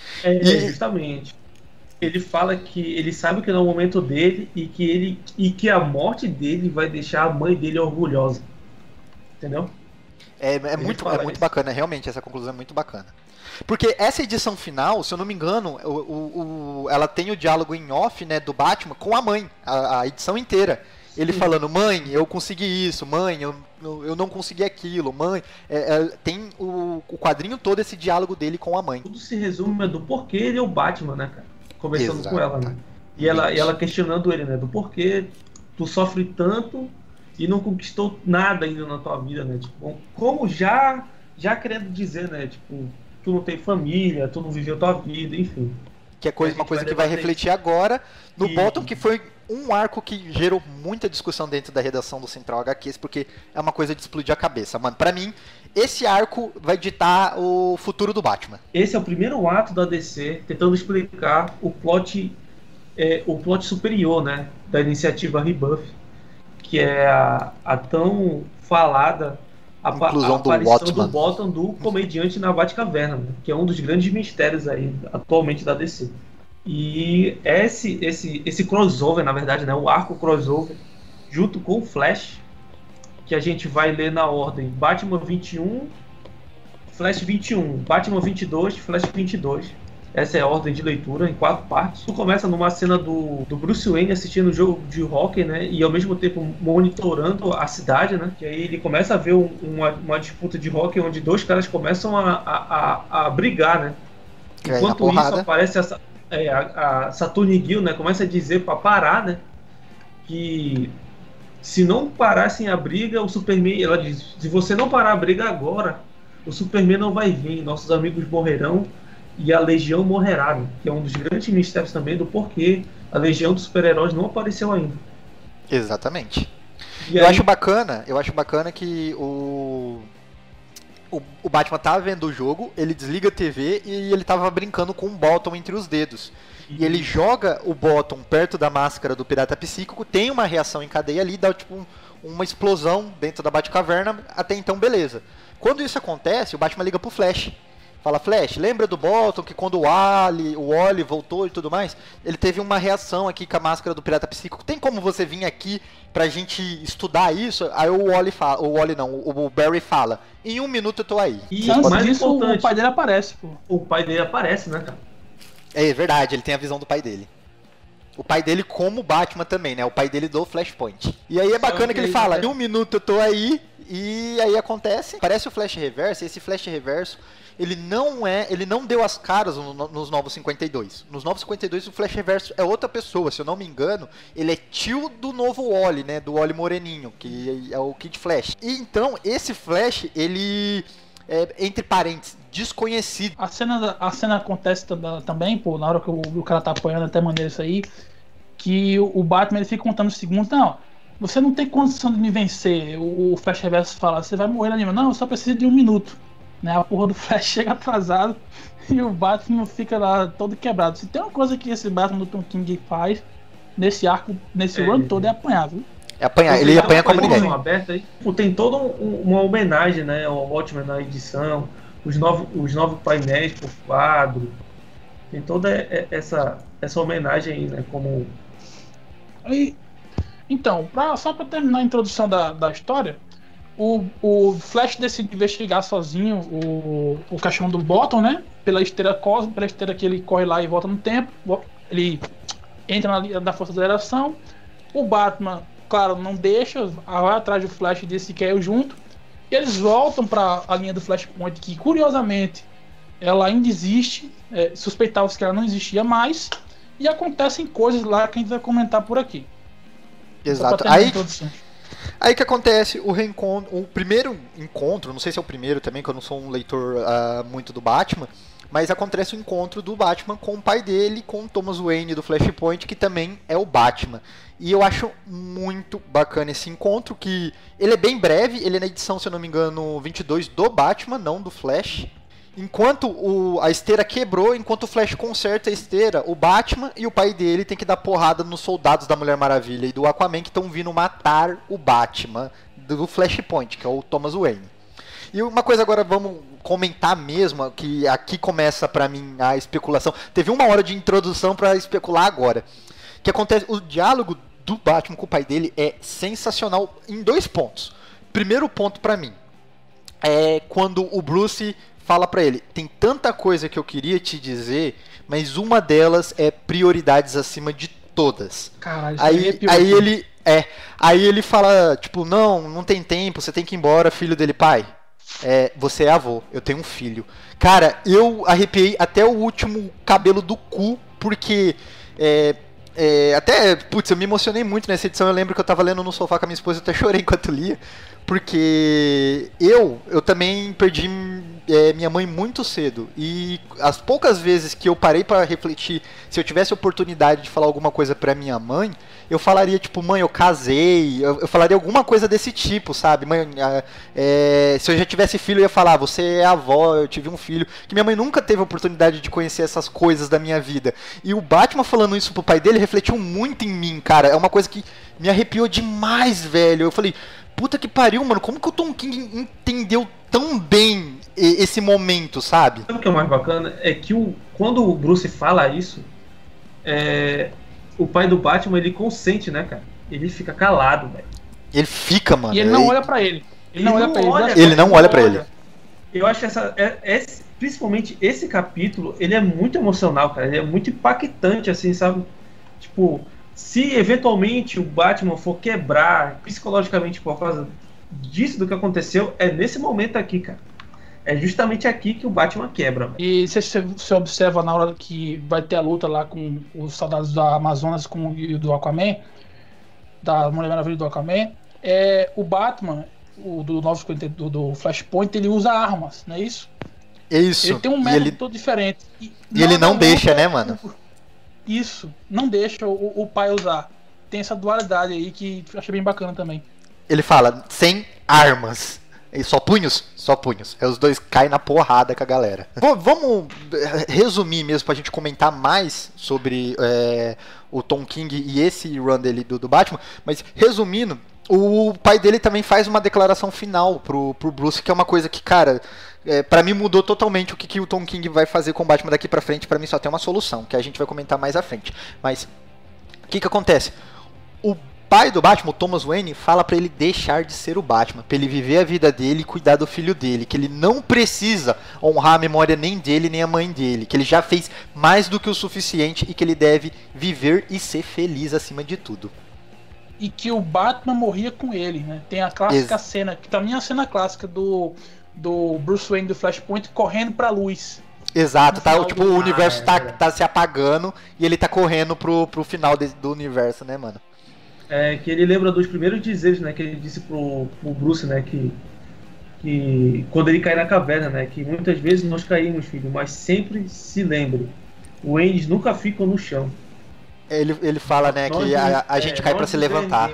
Justamente. Ele fala que ele sabe que não é o momento dele e que a morte dele vai deixar a mãe dele orgulhosa. Entendeu? É muito bacana, realmente, essa conclusão é muito bacana. Porque essa edição final, se eu não me engano, ela tem o diálogo em off, né, do Batman com a mãe, a edição inteira. Ele falando, mãe, eu consegui isso, mãe, eu não consegui aquilo, mãe. Tem o quadrinho todo, esse diálogo dele com a mãe. Tudo se resume do porquê ele é o Batman, né, cara? Conversando com ela, né? E ela questionando ele, né? Do porquê tu sofre tanto e não conquistou nada ainda na tua vida, né? Tipo, como já querendo dizer, né? Tipo, tu não tem família, tu não viveu tua vida, enfim. Que é uma coisa que vai refletir agora no Bottom, que foi um arco que gerou muita discussão dentro da redação do Central HQs, porque é uma coisa de explodir a cabeça. Mano, pra mim, esse arco vai ditar o futuro do Batman. Esse é o primeiro ato da DC tentando explicar o plot superior, né, da iniciativa Rebuff, que é a tão falada inclusão aparição do Bottom do comediante na Batcaverna, né, que é um dos grandes mistérios aí atualmente da DC. E esse crossover, na verdade, né, o arco crossover, junto com o Flash, que a gente vai ler na ordem Batman 21, Flash 21, Batman 22, Flash 22. Essa é a ordem de leitura, em 4 partes. Tu começa numa cena do Bruce Wayne assistindo um jogo de hóquei, né? E ao mesmo tempo monitorando a cidade, né? Que aí ele começa a ver uma disputa de hóquei onde 2 caras começam a brigar, né? Enquanto isso aparece a Saturn Girl, né? Começa a dizer pra parar, né? Que se não parassem a briga, o Superman... Ela diz, se você não parar a briga agora, o Superman não vai vir, nossos amigos morrerão e a Legião morrerá, né? Que é um dos grandes mistérios também do porquê a Legião dos Super-Heróis não apareceu ainda. Exatamente. Eu acho bacana que o Batman tava vendo o jogo, ele desliga a TV e ele tava brincando com um bottom entre os dedos. E ele joga o bottom perto da máscara do Pirata Psíquico, tem uma reação em cadeia ali, dá tipo uma explosão dentro da Batcaverna, até então beleza. Quando isso acontece, o Batman liga pro Flash. Fala, Flash, lembra do Bottom que quando o Wally voltou e tudo mais, ele teve uma reação aqui com a máscara do Pirata Psíquico. Tem como você vir aqui pra gente estudar isso? Aí o Barry fala, em 1 minuto eu tô aí. E antes disso, o pai dele aparece, pô. O pai dele aparece, né, cara? É verdade, ele tem a visão do pai dele. O pai dele como Batman também, né? O pai dele do Flashpoint. E aí é bacana que ele fala, em 1 minuto eu tô aí, e aí acontece, parece o Flash Reverso, e esse Flash Reverso, ele não deu as caras nos Novos 52. Nos Novos 52 o Flash Reverso é outra pessoa, se eu não me engano, ele é tio do novo Wally, né? Do Wally Moreninho, que é o Kid Flash. E então, esse Flash, ele é, entre parênteses, desconhecido. A cena acontece também, pô, na hora que o cara tá apanhando, até maneiro isso aí, que o Batman ele fica contando os segundos, não, você não tem condição de me vencer. O Flash Reverso fala, você vai morrer na anima. Não, eu só preciso de 1 minuto. Né, a porra do Flash chega atrasado e o Batman fica lá todo quebrado. Se tem uma coisa que esse Batman do Tom King faz nesse arco, nesse run todo, é apanhar, viu? É apanhar, ele apanha como ninguém. Tem toda uma homenagem, né, ao Watchmen na edição, os 9 painéis por quadro, tem toda essa homenagem aí, né, como... Então, só pra terminar a introdução da história, o Flash decide investigar sozinho o caixão do Bottom, né? Pela esteira cósmica, pela esteira que ele corre lá e volta no tempo. Ele entra na linha da força da aceleração. O Batman, claro, não deixa, vai atrás do Flash e diz que quer ir junto. E eles voltam para a linha do Flashpoint, que curiosamente ela ainda existe. Suspeitava-se que ela não existia mais. E acontecem coisas lá que a gente vai comentar por aqui. Exato. Aí que acontece o primeiro encontro, não sei se é o primeiro também, que eu não sou um leitor muito do Batman, mas acontece o encontro do Batman com o pai dele, com o Thomas Wayne do Flashpoint, que também é o Batman. E eu acho muito bacana esse encontro, que ele é bem breve, ele é na edição, se eu não me engano, 22 do Batman, não do Flash. Enquanto a esteira quebrou, enquanto o Flash conserta a esteira, o Batman e o pai dele tem que dar porrada nos soldados da Mulher Maravilha e do Aquaman que estão vindo matar o Batman do Flashpoint, que é o Thomas Wayne. E uma coisa agora, vamos comentar mesmo, que aqui começa pra mim a especulação. Teve 1 hora de introdução pra especular agora. Que acontece, o diálogo do Batman com o pai dele é sensacional em 2 pontos. Primeiro ponto pra mim é quando o Bruce fala pra ele, tem tanta coisa que eu queria te dizer, mas uma delas é prioridades acima de todas. Caralho, aí ele fala, tipo, não tem tempo, você tem que ir embora, filho dele, pai. Você é avô, eu tenho um filho. Cara, eu arrepiei até o último cabelo do cu, porque eu me emocionei muito nessa edição. Eu lembro que eu tava lendo no sofá com a minha esposa, eu até chorei enquanto lia, porque eu também perdi minha mãe muito cedo, e as poucas vezes que eu parei pra refletir, se eu tivesse oportunidade de falar alguma coisa pra minha mãe, eu falaria tipo, mãe, eu casei, eu falaria alguma coisa desse tipo, sabe? Mãe, se eu já tivesse filho, eu ia falar, você é avó, eu tive um filho, que minha mãe nunca teve a oportunidade de conhecer essas coisas da minha vida. E o Batman falando isso pro pai dele refletiu muito em mim, cara, é uma coisa que me arrepiou demais, velho. Eu falei, puta que pariu, mano, como que o Tom King entendeu tão bem esse momento, sabe? Sabe o que é mais bacana? É que quando o Bruce fala isso, o pai do Batman, ele consente, né, cara? Ele fica calado, velho. Ele fica, mano. E ele não olha pra ele. Ele não olha pra ele. Eu acho principalmente esse capítulo, ele é muito emocional, cara. Ele é muito impactante, assim, sabe? Tipo, se eventualmente o Batman for quebrar psicologicamente por causa disso, do que aconteceu, é nesse momento aqui, cara. É justamente aqui que o Batman quebra. Véio. E você observa na hora que vai ter a luta lá com os soldados da Amazonas e do Aquaman, da Mulher Maravilha do Aquaman, o Batman, do 952 do Flashpoint, ele usa armas, não é isso? Isso. Ele tem um método todo diferente. E ele não deixa, né, mano? Isso, não deixa o pai usar. Tem essa dualidade aí que eu achei bem bacana também. Ele fala, sem armas. E só punhos? Só punhos. Aí os dois caem na porrada com a galera. Vamos resumir mesmo pra gente comentar mais sobre o Tom King e esse run dele do Batman. Mas resumindo, o pai dele também faz uma declaração final pro Bruce, que é uma coisa que, cara, pra mim mudou totalmente o que o Tom King vai fazer com o Batman daqui pra frente. Pra mim só tem uma solução, que a gente vai comentar mais à frente. Mas o que acontece? O pai do Batman, o Thomas Wayne, fala pra ele deixar de ser o Batman, pra ele viver a vida dele e cuidar do filho dele, que ele não precisa honrar a memória nem dele nem a mãe dele, que ele já fez mais do que o suficiente e que ele deve viver e ser feliz acima de tudo. E que o Batman morria com ele, né? Tem a clássica cena, que pra mim é a cena clássica do Bruce Wayne do Flashpoint correndo pra luz. Exato, tá, tipo, o universo tá se apagando e ele tá correndo pro final do universo, né, mano? Que ele lembra dos primeiros dizeres, né, que ele disse pro Bruce, né, que quando ele cai na caverna, né, que muitas vezes nós caímos, filho, mas sempre se lembre, os Waynes nunca ficam no chão. Ele fala, né, que a gente cai pra se levantar.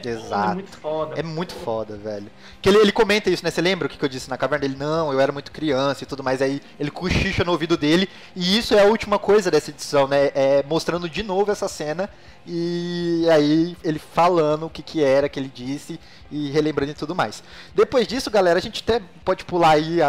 Exato. É muito foda. É muito foda, velho. Que ele comenta isso, né? Você lembra o que eu disse na caverna dele? Não, eu era muito criança e tudo mais. Aí ele cochicha no ouvido dele. E isso é a última coisa dessa edição, né? Mostrando de novo essa cena. E aí ele falando o que era que ele disse e relembrando e tudo mais. Depois disso, galera, a gente até pode pular aí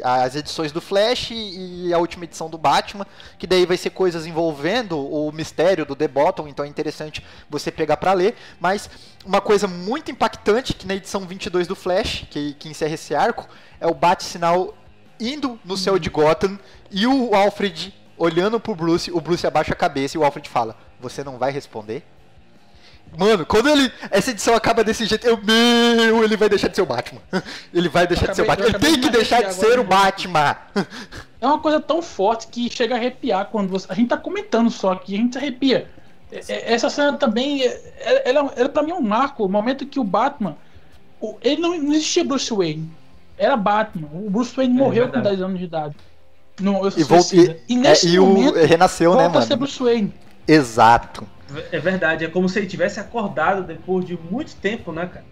as edições do Flash e a última edição do Batman, que daí vai ser coisas envolvendo o mistério do The Bottom, então é interessante você pegar pra ler. Mas uma coisa muito impactante, que na edição 22 do Flash, que encerra esse arco, é o Bat-Sinal indo no céu de Gotham e o Alfred olhando pro Bruce, o Bruce abaixa a cabeça e o Alfred fala: "Você não vai responder?" Mano, quando essa edição acaba desse jeito, ele vai deixar de ser o Batman. Ele vai deixar de ser o Batman. Ele tem que deixar de ser o Batman. É uma coisa tão forte que chega a arrepiar quando a gente tá comentando só aqui, a gente se arrepia. Essa cena também, ela pra mim é um marco, o momento que o Batman, ele não existia Bruce Wayne, era Batman. O Bruce Wayne morreu com 10 anos de idade. E nesse momento, renasceu, né, mano? Volta a ser Bruce Wayne. Exato. É verdade, é como se ele tivesse acordado depois de muito tempo, né, cara?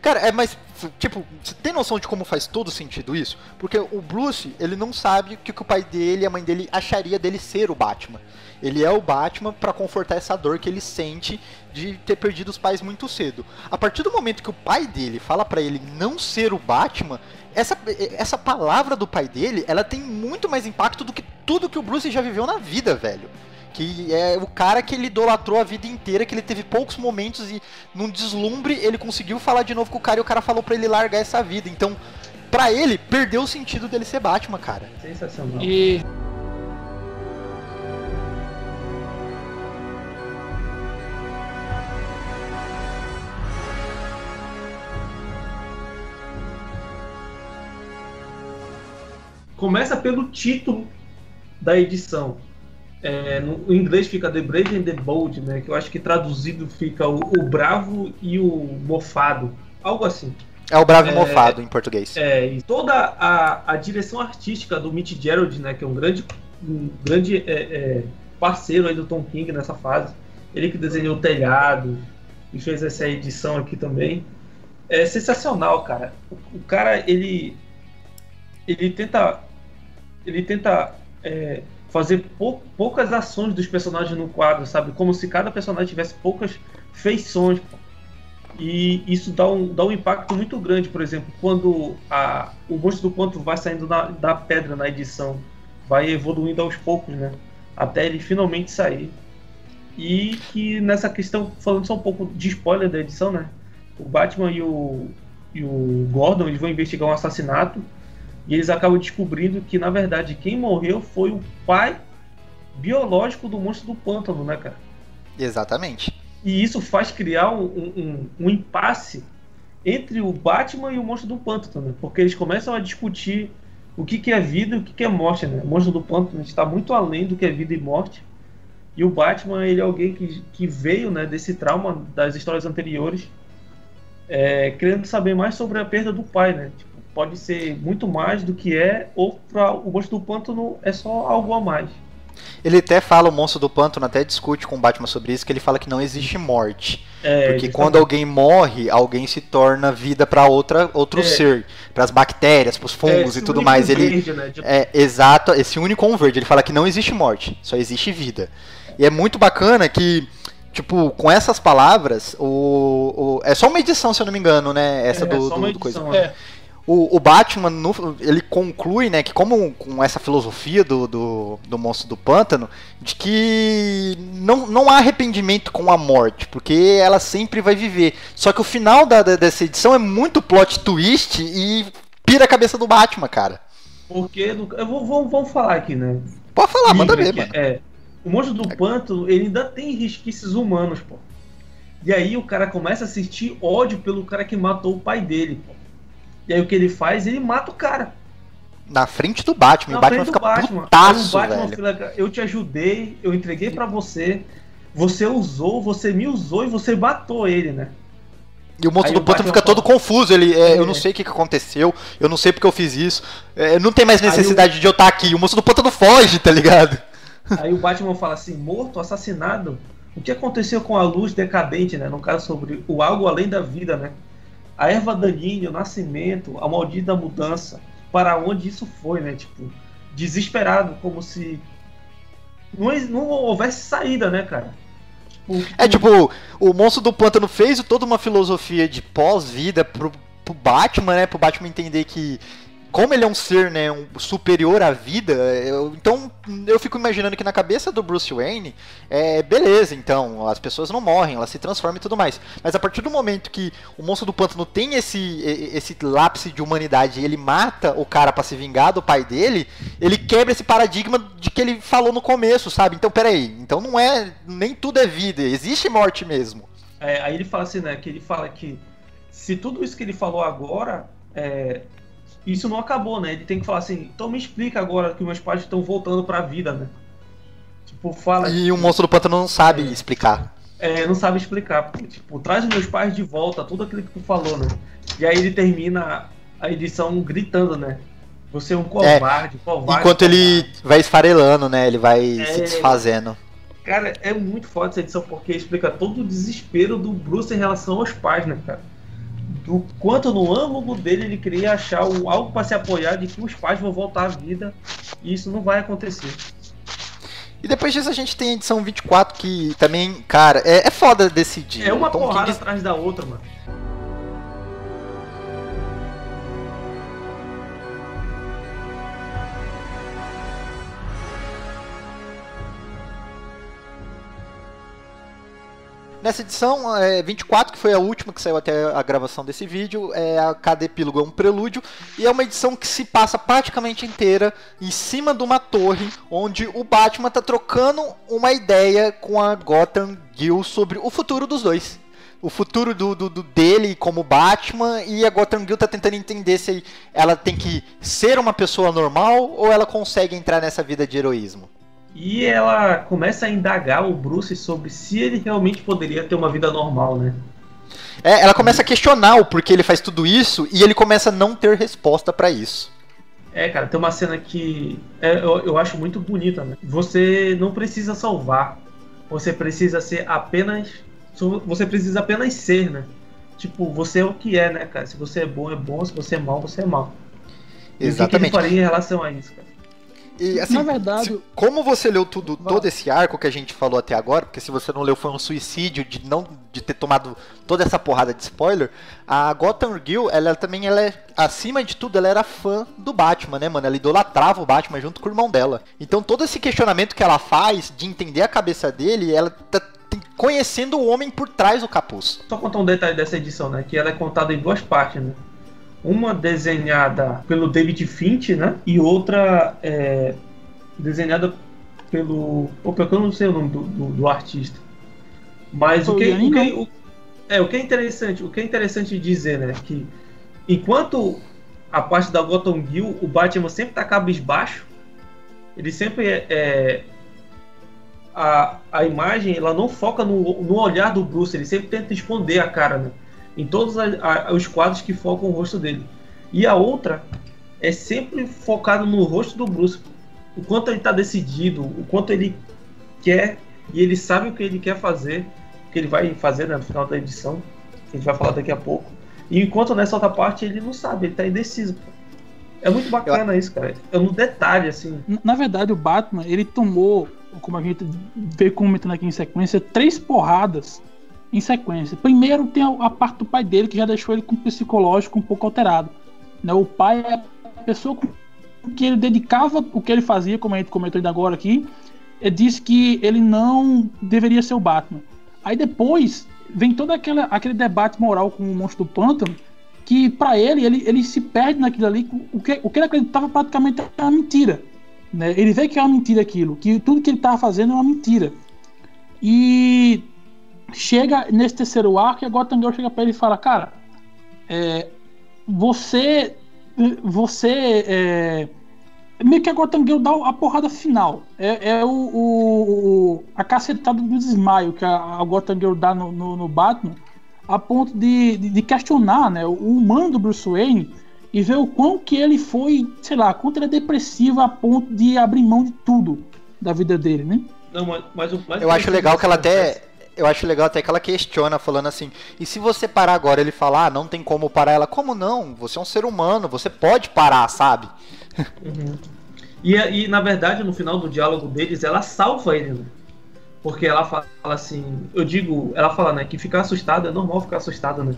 Cara, mas, tipo, você tem noção de como faz todo sentido isso? Porque o Bruce, ele não sabe o que o pai dele e a mãe dele acharia dele ser o Batman. Ele é o Batman pra confortar essa dor que ele sente de ter perdido os pais muito cedo. A partir do momento que o pai dele fala pra ele não ser o Batman, essa palavra do pai dele, ela tem muito mais impacto do que tudo que o Bruce já viveu na vida, velho. Que é o cara que ele idolatrou a vida inteira, que ele teve poucos momentos e num deslumbre ele conseguiu falar de novo com o cara e o cara falou pra ele largar essa vida. Então, pra ele, perdeu o sentido dele ser Batman, cara. Sensacional. E... começa pelo título da edição. No inglês fica The Brave and the Bold, né? Que eu acho que traduzido fica o bravo e o mofado, algo assim. É o bravo e mofado em português. E toda a direção artística do Mitch Gerads, né? Que é um grande parceiro aí do Tom King nessa fase. Ele que desenhou o Telhado e fez essa edição aqui também. É sensacional, cara. O cara, ele tenta fazer poucas ações dos personagens no quadro, sabe? Como se cada personagem tivesse poucas feições. E isso dá um impacto muito grande, por exemplo, quando o monstro do ponto vai saindo da pedra na edição, vai evoluindo aos poucos, né? Até ele finalmente sair. E que nessa questão, falando só um pouco de spoiler da edição, né? O Batman e o Gordon, eles vão investigar um assassinato E eles acabam descobrindo que, na verdade, quem morreu foi o pai biológico do monstro do pântano, né, cara? Exatamente. E isso faz criar um impasse entre o Batman e o monstro do pântano, né? Porque eles começam a discutir o que é vida e o que é morte, né? O monstro do pântano está muito além do que é vida e morte. E o Batman, ele é alguém que veio, né, desse trauma das histórias anteriores, querendo saber mais sobre a perda do pai, né? Tipo, pode ser muito mais do que é, ou para o monstro do pântano é só algo a mais. Ele até fala, o monstro do pântano até discute com o Batman sobre isso, que ele fala que não existe morte. Porque quando alguém morre, alguém se torna vida para outro ser, para as bactérias, para os fungos e tudo mais. Verde, né? Exato, esse único verde. Ele fala que não existe morte, só existe vida. E é muito bacana que, tipo, com essas palavras, é só uma edição, se eu não me engano, né? Essa do coisa. O Batman, ele conclui, né, que como com essa filosofia do monstro do pântano, de que não há arrependimento com a morte, porque ela sempre vai viver. Só que o final dessa edição é muito plot twist e pira a cabeça do Batman, cara. Porque, vamos falar aqui, né? Pode falar, manda ver, mano. O monstro do pântano, ele ainda tem resquícios humanos, pô. E aí o cara começa a sentir ódio pelo cara que matou o pai dele, pô. E aí o que ele faz? Ele mata o cara. Na frente do Batman. E o Batman fica putaço, velho. Fala, eu te ajudei, eu entreguei pra você, você me usou e você matou ele, né? E o monstro do pântano fica todo confuso. Eu não sei o que aconteceu, eu não sei porque eu fiz isso. Não tem mais necessidade de eu estar aqui. O monstro do pântano foge, tá ligado? Aí o Batman fala assim, morto, assassinado. O que aconteceu com a luz decadente, né? No caso sobre o algo além da vida, né? A erva daninha, o nascimento, a maldita mudança, para onde isso foi, né? Tipo, desesperado, como se não houvesse saída, né, cara? Tipo, o monstro do pântano fez toda uma filosofia de pós-vida pro Batman, né? Pro Batman entender que, como ele é um ser, né, superior à vida, então eu fico imaginando que na cabeça do Bruce Wayne, beleza, então, as pessoas não morrem, elas se transformam e tudo mais. Mas a partir do momento que o monstro do pântano tem esse lápis de humanidade e ele mata o cara pra se vingar do pai dele, ele quebra esse paradigma de que ele falou no começo, sabe? Então, peraí, então nem tudo é vida, existe morte mesmo. Aí ele fala assim, né, que ele fala que se tudo isso que ele falou agora, isso não acabou, né? Ele tem que falar assim, então me explica agora que meus pais estão voltando pra vida, né? Tipo, fala... E o monstro do pântano não sabe explicar. Não sabe explicar, porque, tipo, traz os meus pais de volta, tudo aquilo que tu falou, né? E aí ele termina a edição gritando, né? Você é um covarde, covarde. Enquanto ele vai esfarelando, né? Ele vai se desfazendo. Cara, é muito foda essa edição, porque explica todo o desespero do Bruce em relação aos pais, né, cara? Do quanto no âmago dele ele queria achar algo para se apoiar de que os pais vão voltar à vida, e isso não vai acontecer. E depois disso a gente tem a edição 24, que também, cara, é foda decidir. É uma porrada atrás da outra, mano. Nessa edição 24, que foi a última que saiu até a gravação desse vídeo, cada epílogo é um prelúdio, e é uma edição que se passa praticamente inteira em cima de uma torre, onde o Batman tá trocando uma ideia com a Gotham Girl sobre o futuro dos dois. O futuro dele como Batman, e a Gotham Girl tá tentando entender se ela tem que ser uma pessoa normal ou ela consegue entrar nessa vida de heroísmo. E ela começa a indagar o Bruce sobre se ele realmente poderia ter uma vida normal, né? Ela começa a questionar o porquê ele faz tudo isso e ele começa a não ter resposta pra isso. Cara, tem uma cena que eu acho muito bonita, né? Você não precisa salvar, você precisa ser apenas... Você precisa apenas ser, né? Tipo, você é o que é, né, cara? Se você é bom, se você é mal, você é mal. Exatamente. E o que ele faria em relação a isso, cara? E, assim, na verdade, como você leu todo esse arco que a gente falou até agora, porque se você não leu foi um suicídio de ter tomado toda essa porrada de spoiler, a Gotham Girl, ela acima de tudo, ela era fã do Batman, né, mano? Ela idolatrava o Batman junto com o irmão dela. Então todo esse questionamento que ela faz de entender a cabeça dele, ela tá conhecendo o homem por trás do capuz. Só contar um detalhe dessa edição, né? Que ela é contada em duas partes, né? Uma desenhada pelo David Finch, né? E outra desenhada pelo... Opa, eu não sei o nome do artista. Mas o que é interessante dizer, né? Que enquanto a parte da Gotham Girl, o Batman sempre tá cabisbaixo, ele sempre a imagem, ela não foca no olhar do Bruce, ele sempre tenta esconder a cara, né? Em todos os quadros que focam o rosto dele. E a outra é sempre focado no rosto do Bruce, o quanto ele tá decidido, o quanto ele quer, e ele sabe o que ele quer fazer, o que ele vai fazer, né, no final da edição, que a gente vai falar daqui a pouco. E enquanto nessa outra parte ele não sabe, ele tá indeciso. É muito bacana isso, cara. É um detalhe, assim. Na verdade, o Batman, ele tomou, como a gente veio comentando aqui em sequência, 3 porradas em sequência. Primeiro tem a parte do pai dele, que já deixou ele com o psicológico um pouco alterado. Né? O pai é a pessoa com que ele dedicava o que ele fazia, como a gente comentou ainda agora aqui, ele disse que ele não deveria ser o Batman. Aí depois vem todo aquele debate moral com o Monstro do Pântano, que pra ele se perde naquilo ali. O que ele acreditava praticamente é uma mentira, né? Ele vê que é uma mentira aquilo, que tudo que ele estava fazendo é uma mentira. E chega nesse terceiro arco e a Gotham Girl chega pra ele e fala: cara, você meio que a Gotham Girl dá a porrada final. A cacetada do desmaio que a Gotham Girl dá no Batman, a ponto de questionar, né, o humano do Bruce Wayne e ver o quão que ele foi, sei lá, quanto ele é depressivo a ponto de abrir mão de tudo da vida dele, né? Não, mas eu acho legal que ela até... Eu acho legal até que ela questiona, falando assim: e se você parar agora? Ele fala: ah, não tem como parar. Ela: como não? Você é um ser humano, você pode parar, sabe? Uhum. E na verdade, no final do diálogo deles, ela salva ele, né? Porque ela fala assim, ela fala, né, que ficar assustado é normal, ficar assustado, né?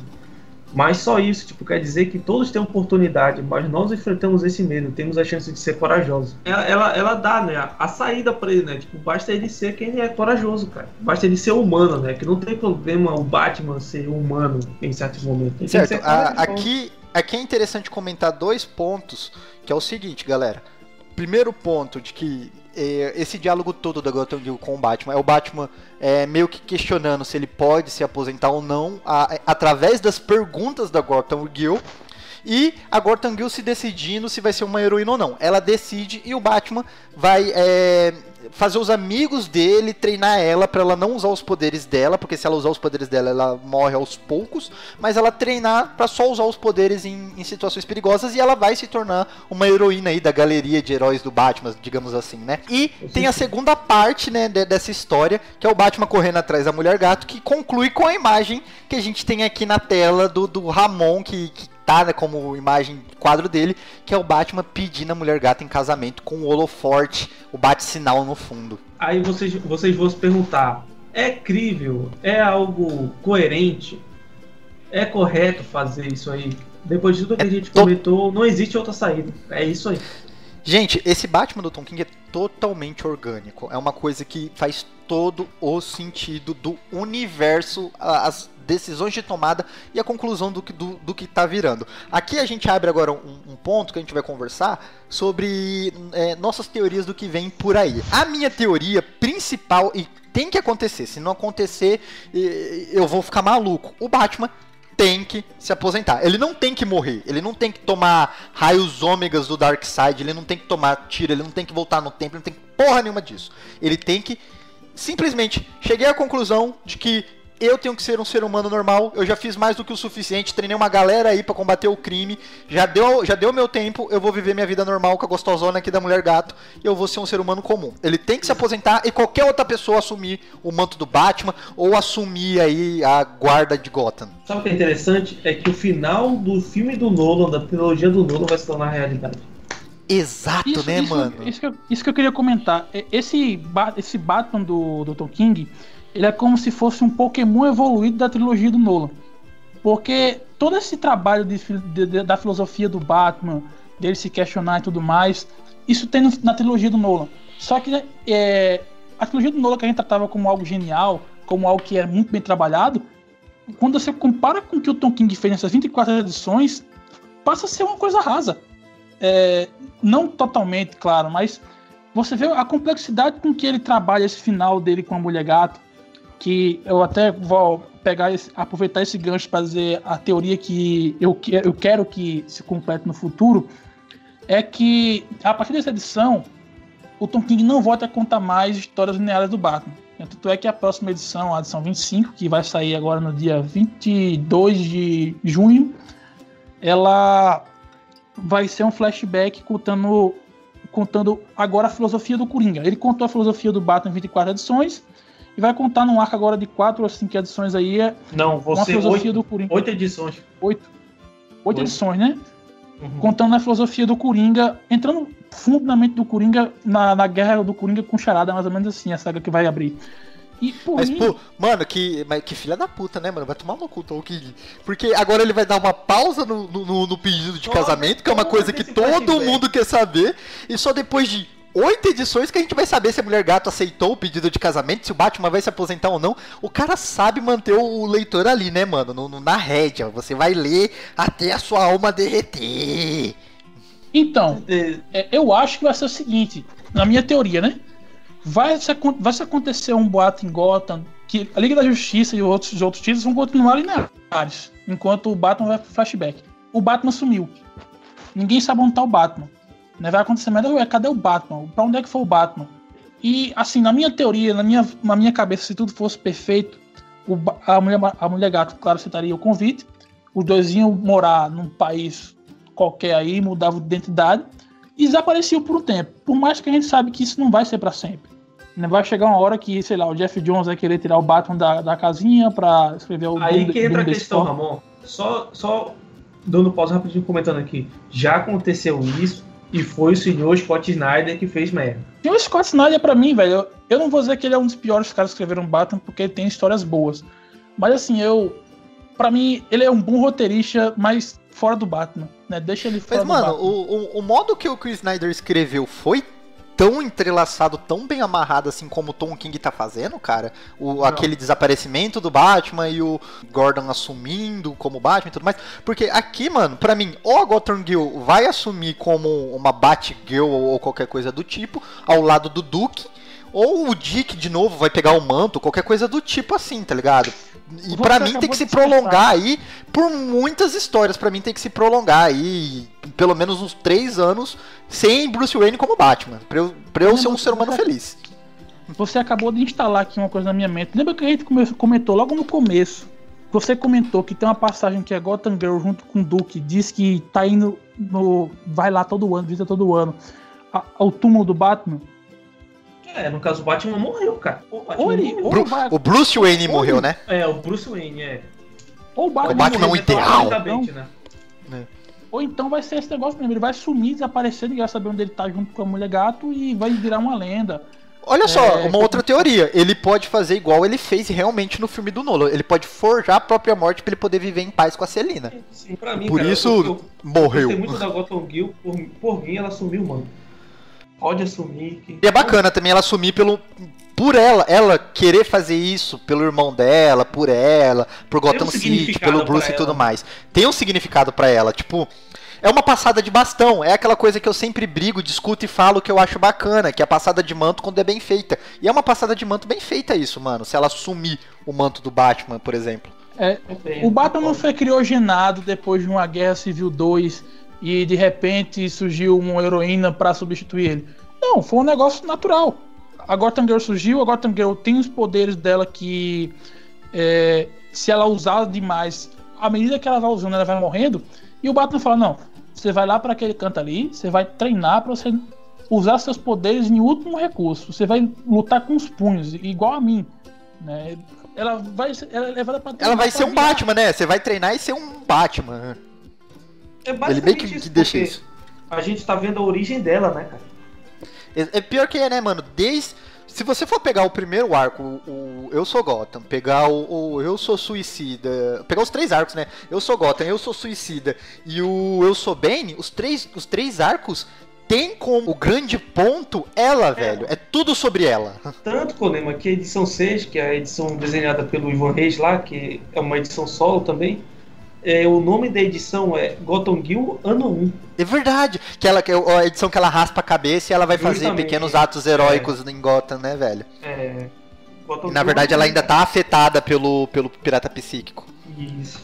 Mas só isso, tipo, quer dizer que todos têm oportunidade, mas nós enfrentamos esse medo, temos a chance de ser corajosos. Ela dá, né, a saída pra ele, né? Tipo, basta ele ser quem ele é, corajoso, cara. Basta ele ser humano, né? Que não tem problema o Batman ser humano em certos momentos. Certo, aqui é interessante comentar 2 pontos, que é o seguinte, galera. Primeiro ponto, de que esse diálogo todo da Gotham Girl com o Batman é o Batman meio que questionando se ele pode se aposentar ou não através das perguntas da Gotham Girl, e a Gotham Girl se decidindo se vai ser uma heroína ou não. Ela decide e o Batman vai fazer os amigos dele treinar ela pra ela não usar os poderes dela, porque se ela usar os poderes dela, ela morre aos poucos, mas ela treinar pra só usar os poderes em situações perigosas, e ela vai se tornar uma heroína aí da galeria de heróis do Batman, digamos assim, né? E tem a segunda parte, né, dessa história, que é o Batman correndo atrás da Mulher Gato, que conclui com a imagem que a gente tem aqui na tela do Ramon, que tá, né, como imagem quadro dele, que é o Batman pedindo a Mulher Gato em casamento com o holoforte, o bate-sinal no fundo. Aí vocês vão se perguntar: é crível? É algo coerente? É correto fazer isso aí? Depois de tudo que a gente comentou, não existe outra saída. É isso aí. Gente, esse Batman do Tom King é totalmente orgânico. É uma coisa que faz todo o sentido do universo, as decisões de tomada e a conclusão do que tá virando. Aqui a gente abre agora um ponto que a gente vai conversar sobre nossas teorias do que vem por aí. A minha teoria principal, e tem que acontecer, se não acontecer eu vou ficar maluco, o Batman tem que se aposentar. Ele não tem que morrer, ele não tem que tomar raios ômegas do Darkseid, ele não tem que tomar tiro, ele não tem que voltar no tempo, ele não tem que porra nenhuma disso. Ele tem que simplesmente... Cheguei à conclusão de que eu tenho que ser um ser humano normal, eu já fiz mais do que o suficiente, treinei uma galera aí pra combater o crime, já deu meu tempo, eu vou viver minha vida normal com a gostosona aqui da Mulher Gato, e eu vou ser um ser humano comum. Ele tem que se aposentar e qualquer outra pessoa assumir o manto do Batman, ou assumir aí a guarda de Gotham. Sabe o que é interessante? É que o final do filme do Nolan, da trilogia do Nolan, vai se tornar realidade. Exato, né, mano? Isso que eu queria comentar. Esse Batman do Tom King, ele é como se fosse um Pokémon evoluído da trilogia do Nolan. Porque todo esse trabalho da filosofia do Batman, dele se questionar e tudo mais, isso tem na trilogia do Nolan. Só que a trilogia do Nolan, que a gente tratava como algo genial, como algo que era muito bem trabalhado, quando você compara com o que o Tom King fez nessas 24 edições, passa a ser uma coisa rasa. Não totalmente, claro, mas você vê a complexidade com que ele trabalha esse final dele com a Mulher Gato, que eu até vou aproveitar esse gancho para dizer a teoria que eu quero que se complete no futuro, é que a partir dessa edição o Tom King não volta a contar mais histórias lineares do Batman. Tanto é que a próxima edição, a edição 25, que vai sair agora no dia 22 de junho, ela vai ser um flashback contando agora a filosofia do Coringa. Ele contou a filosofia do Batman em 24 edições e vai contar num arco agora de 4 ou 5 edições aí. Uma filosofia do Coringa. 8 edições. 8 edições, né? Uhum. Contando a filosofia do Coringa, entrando fundo na mente do Coringa, na guerra do Coringa com Charada, mais ou menos assim, a saga que vai abrir. E, mano, que filha da puta, né, mano? Vai tomar no cu, Tom King. Porque agora ele vai dar uma pausa no pedido de casamento, que é uma coisa que todo mundo quer saber, e só depois de 8 edições que a gente vai saber se a Mulher Gato aceitou o pedido de casamento, se o Batman vai se aposentar ou não. O cara sabe manter o leitor ali, né, mano? Na rédea. Você vai ler até a sua alma derreter. Então, eu acho que vai ser o seguinte, na minha teoria, né? Vai se acontecer um boato em Gotham que a Liga da Justiça e os outros títulos vão continuar lineares, enquanto o Batman vai pro flashback. O Batman sumiu. Ninguém sabe onde tá o Batman. Vai acontecer, mas cadê o Batman? Pra onde é que foi o Batman? E, assim, na minha teoria, na minha cabeça, se tudo fosse perfeito, a Mulher Gato, claro, aceitaria o convite, os dois iam morar num país qualquer aí, mudavam de identidade e desapareciam por um tempo. Por mais que a gente sabe que isso não vai ser pra sempre. Vai chegar uma hora que, sei lá, o Jeff Jones vai querer tirar o Batman da casinha pra escrever o... Aí que entra a questão, Ramon. Só dando pausa rapidinho, comentando aqui. Já aconteceu isso, e foi o senhor Scott Snyder que fez merda. E o Scott Snyder, pra mim, velho, eu não vou dizer que ele é um dos piores caras que escreveram Batman, porque ele tem histórias boas. Mas assim, pra mim, ele é um bom roteirista, mas fora do Batman, né? Deixa ele fora do Batman. Mas, mano, o modo que o Chris Snyder escreveu foi tão entrelaçado, tão bem amarrado assim como o Tom King tá fazendo, cara? Aquele desaparecimento do Batman e o Gordon assumindo como Batman e tudo mais. Porque aqui, mano, pra mim, ou a Gotham Girl vai assumir como uma Batgirl ou qualquer coisa do tipo, ao lado do Duke, ou o Dick de novo vai pegar o manto, qualquer coisa do tipo assim, tá ligado? E pra mim tem que se prolongar aí por muitas histórias. Pra mim tem que se prolongar aí pelo menos uns 3 anos sem Bruce Wayne como Batman, pra eu ser um ser humano feliz. Você acabou de instalar aqui uma coisa na minha mente. Lembra que a gente comentou logo no começo? Você comentou que tem uma passagem que a Gotham Girl junto com o Duke diz que tá indo vai lá todo ano, visita ao túmulo do Batman. No caso, o Batman morreu, cara. O Bruce Wayne morreu, né? O Bruce Wayne, Ou o Batman é o ideal. Ou então vai ser esse negócio mesmo, ele vai sumir, desaparecer, ninguém vai saber onde ele tá junto com a Mulher Gato e vai virar uma lenda. Olha só, uma outra teoria, ele pode fazer igual ele fez realmente no filme do Nolan, ele pode forjar a própria morte pra ele poder viver em paz com a Celina. Sim, pra mim, por cara, isso morreu. Eu gostei muito da Gotham Girl, por mim ela sumiu, mano. Pode assumir que... E é bacana também ela assumir por ela querer fazer isso, pelo irmão dela, por Gotham City, pelo Bruce e tudo mais. Tem um significado pra ela, tipo, é uma passada de bastão, é aquela coisa que eu sempre brigo, discuto e falo que eu acho bacana, que é a passada de manto quando é bem feita. E é uma passada de manto bem feita isso, mano, se ela assumir o manto do Batman, por exemplo. O Batman não foi criogenado depois de uma Guerra Civil 2... e de repente surgiu uma heroína pra substituir ele. Não, foi um negócio natural. A Gotham Girl surgiu, a Gotham Girl tem os poderes dela que se ela usar demais, à medida que ela vai usando, ela vai morrendo, e o Batman fala, não, você vai lá pra aquele canto ali, você vai treinar pra você usar seus poderes em último recurso, você vai lutar com os punhos, igual a mim, né? Ela é levada pra treinar. Ela vai ser um Batman, né? Você vai treinar e ser um Batman. Ele meio que deixa isso. A gente tá vendo a origem dela, né, cara? É pior que né, mano? Se você for pegar o primeiro arco, o Eu Sou Gotham, pegar o Eu Sou Suicida, pegar os 3 arcos, né? Eu Sou Gotham, Eu Sou Suicida e o Eu Sou Bane, os três arcos tem como o grande ponto ela, velho. É tudo sobre ela. Tanto, Konema, que a edição 6, que é a edição desenhada pelo Ivan Reis lá, que é uma edição solo também, o nome da edição é Gotham Girl Ano 1. É verdade, que é a edição que ela raspa a cabeça e ela vai fazer Justamente. pequenos atos heróicos em Gotham, né, velho? Gotham E na Girl verdade Ano ela 1. ainda tá afetada pelo pirata psíquico. Isso.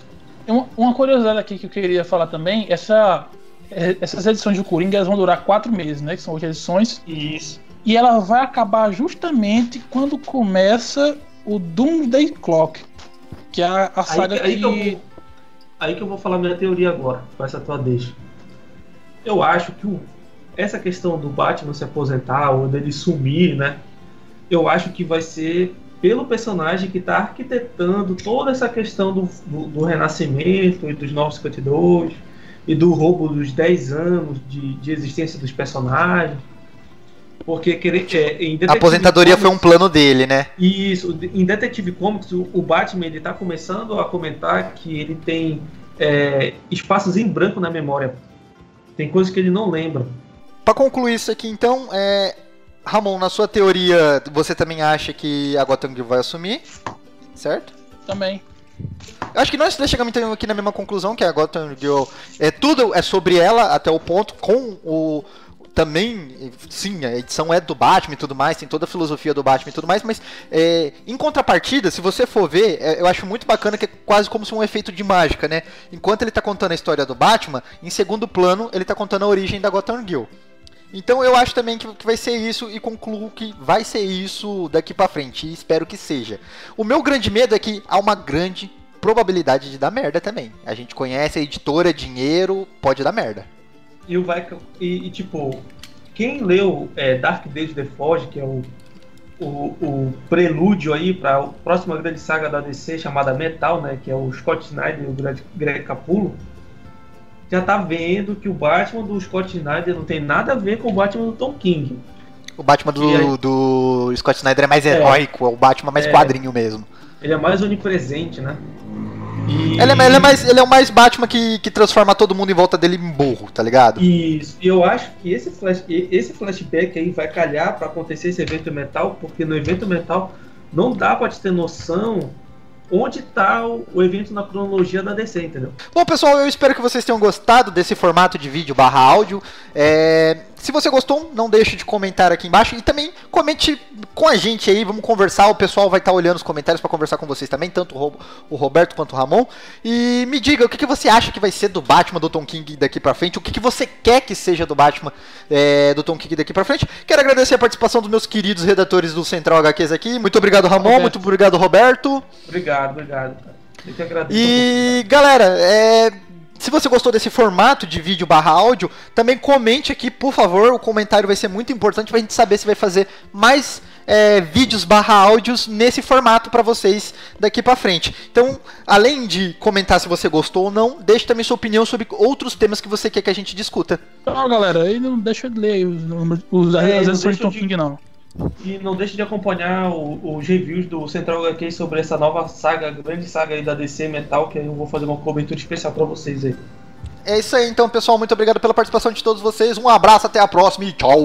Uma curiosidade aqui que eu queria falar também, essas edições do Coringa elas vão durar 4 meses, né? Que são 8 edições. Isso. E ela vai acabar justamente quando começa o Doomsday Clock. Que é a saga Aí que eu vou falar minha teoria agora, com essa tua deixa. Eu acho que essa questão do Batman se aposentar ou dele sumir, né? Eu acho que vai ser pelo personagem que está arquitetando toda essa questão do renascimento e dos 952 e do roubo dos 10 anos de existência dos personagens. Porque A aposentadoria foi um plano dele, né? Isso, em Detective Comics, o Batman ele tá começando a comentar que ele tem espaços em branco na memória. Tem coisas que ele não lembra. Pra concluir isso aqui, então, Ramon, na sua teoria, você também acha que a Gotham Girl vai assumir? Certo? Também. Eu acho que nós chegamos então aqui na mesma conclusão, que a Gotham Girl tudo é sobre ela até o ponto, com o... Também, sim, a edição é do Batman e tudo mais, tem toda a filosofia do Batman e tudo mais, mas em contrapartida, se você for ver, eu acho muito bacana que é quase como se um efeito de mágica, né? Enquanto ele tá contando a história do Batman, em segundo plano, ele tá contando a origem da Gotham Girl. Então eu acho também que vai ser isso e concluo que vai ser isso daqui pra frente, e espero que seja. O meu grande medo é que há uma grande probabilidade de dar merda também. A gente conhece a editora, dinheiro, pode dar merda. Tipo, quem leu Dark Days The Forge, que é o prelúdio aí para a próxima grande saga da DC chamada Metal, né, que é o Scott Snyder e o Greg Capullo, já tá vendo que o Batman do Scott Snyder não tem nada a ver com o Batman do Tom King. O Batman do Scott Snyder é mais heróico, é o Batman mais quadrinho mesmo. Ele é mais onipresente, né? Ele é o mais Batman que transforma todo mundo em volta dele em burro, tá ligado? Isso. E eu acho que esse flashback aí vai calhar pra acontecer esse evento Metal, porque no evento Metal não dá pra te ter noção onde tá o evento na cronologia da DC, entendeu? Bom, pessoal, eu espero que vocês tenham gostado desse formato de vídeo / áudio. Se você gostou, não deixe de comentar aqui embaixo e também comente com a gente aí, vamos conversar, o pessoal vai estar olhando os comentários para conversar com vocês também, tanto o Roberto quanto o Ramon. E me diga, o que você acha que vai ser do Batman do Tom King daqui pra frente, o que você quer que seja do Batman do Tom King daqui pra frente. Quero agradecer a participação dos meus queridos redatores do Central HQs aqui, muito obrigado Ramon, Roberto. muito obrigado Roberto. Obrigado. Eu que agradeço. E galera, se você gostou desse formato de vídeo / áudio, também comente aqui, por favor. O comentário vai ser muito importante pra gente saber se vai fazer mais vídeos / áudios nesse formato pra vocês daqui pra frente. Então, além de comentar se você gostou ou não, deixe também sua opinião sobre outros temas que você quer que a gente discuta. Então, galera, aí não deixa de ler as edições de Tom King, não. E não deixe de acompanhar os reviews do Central HQ sobre essa nova saga, grande saga aí da DC Metal, que aí eu vou fazer uma cobertura especial pra vocês aí. É isso aí, então, pessoal. Muito obrigado pela participação de todos vocês. Um abraço, até a próxima e tchau!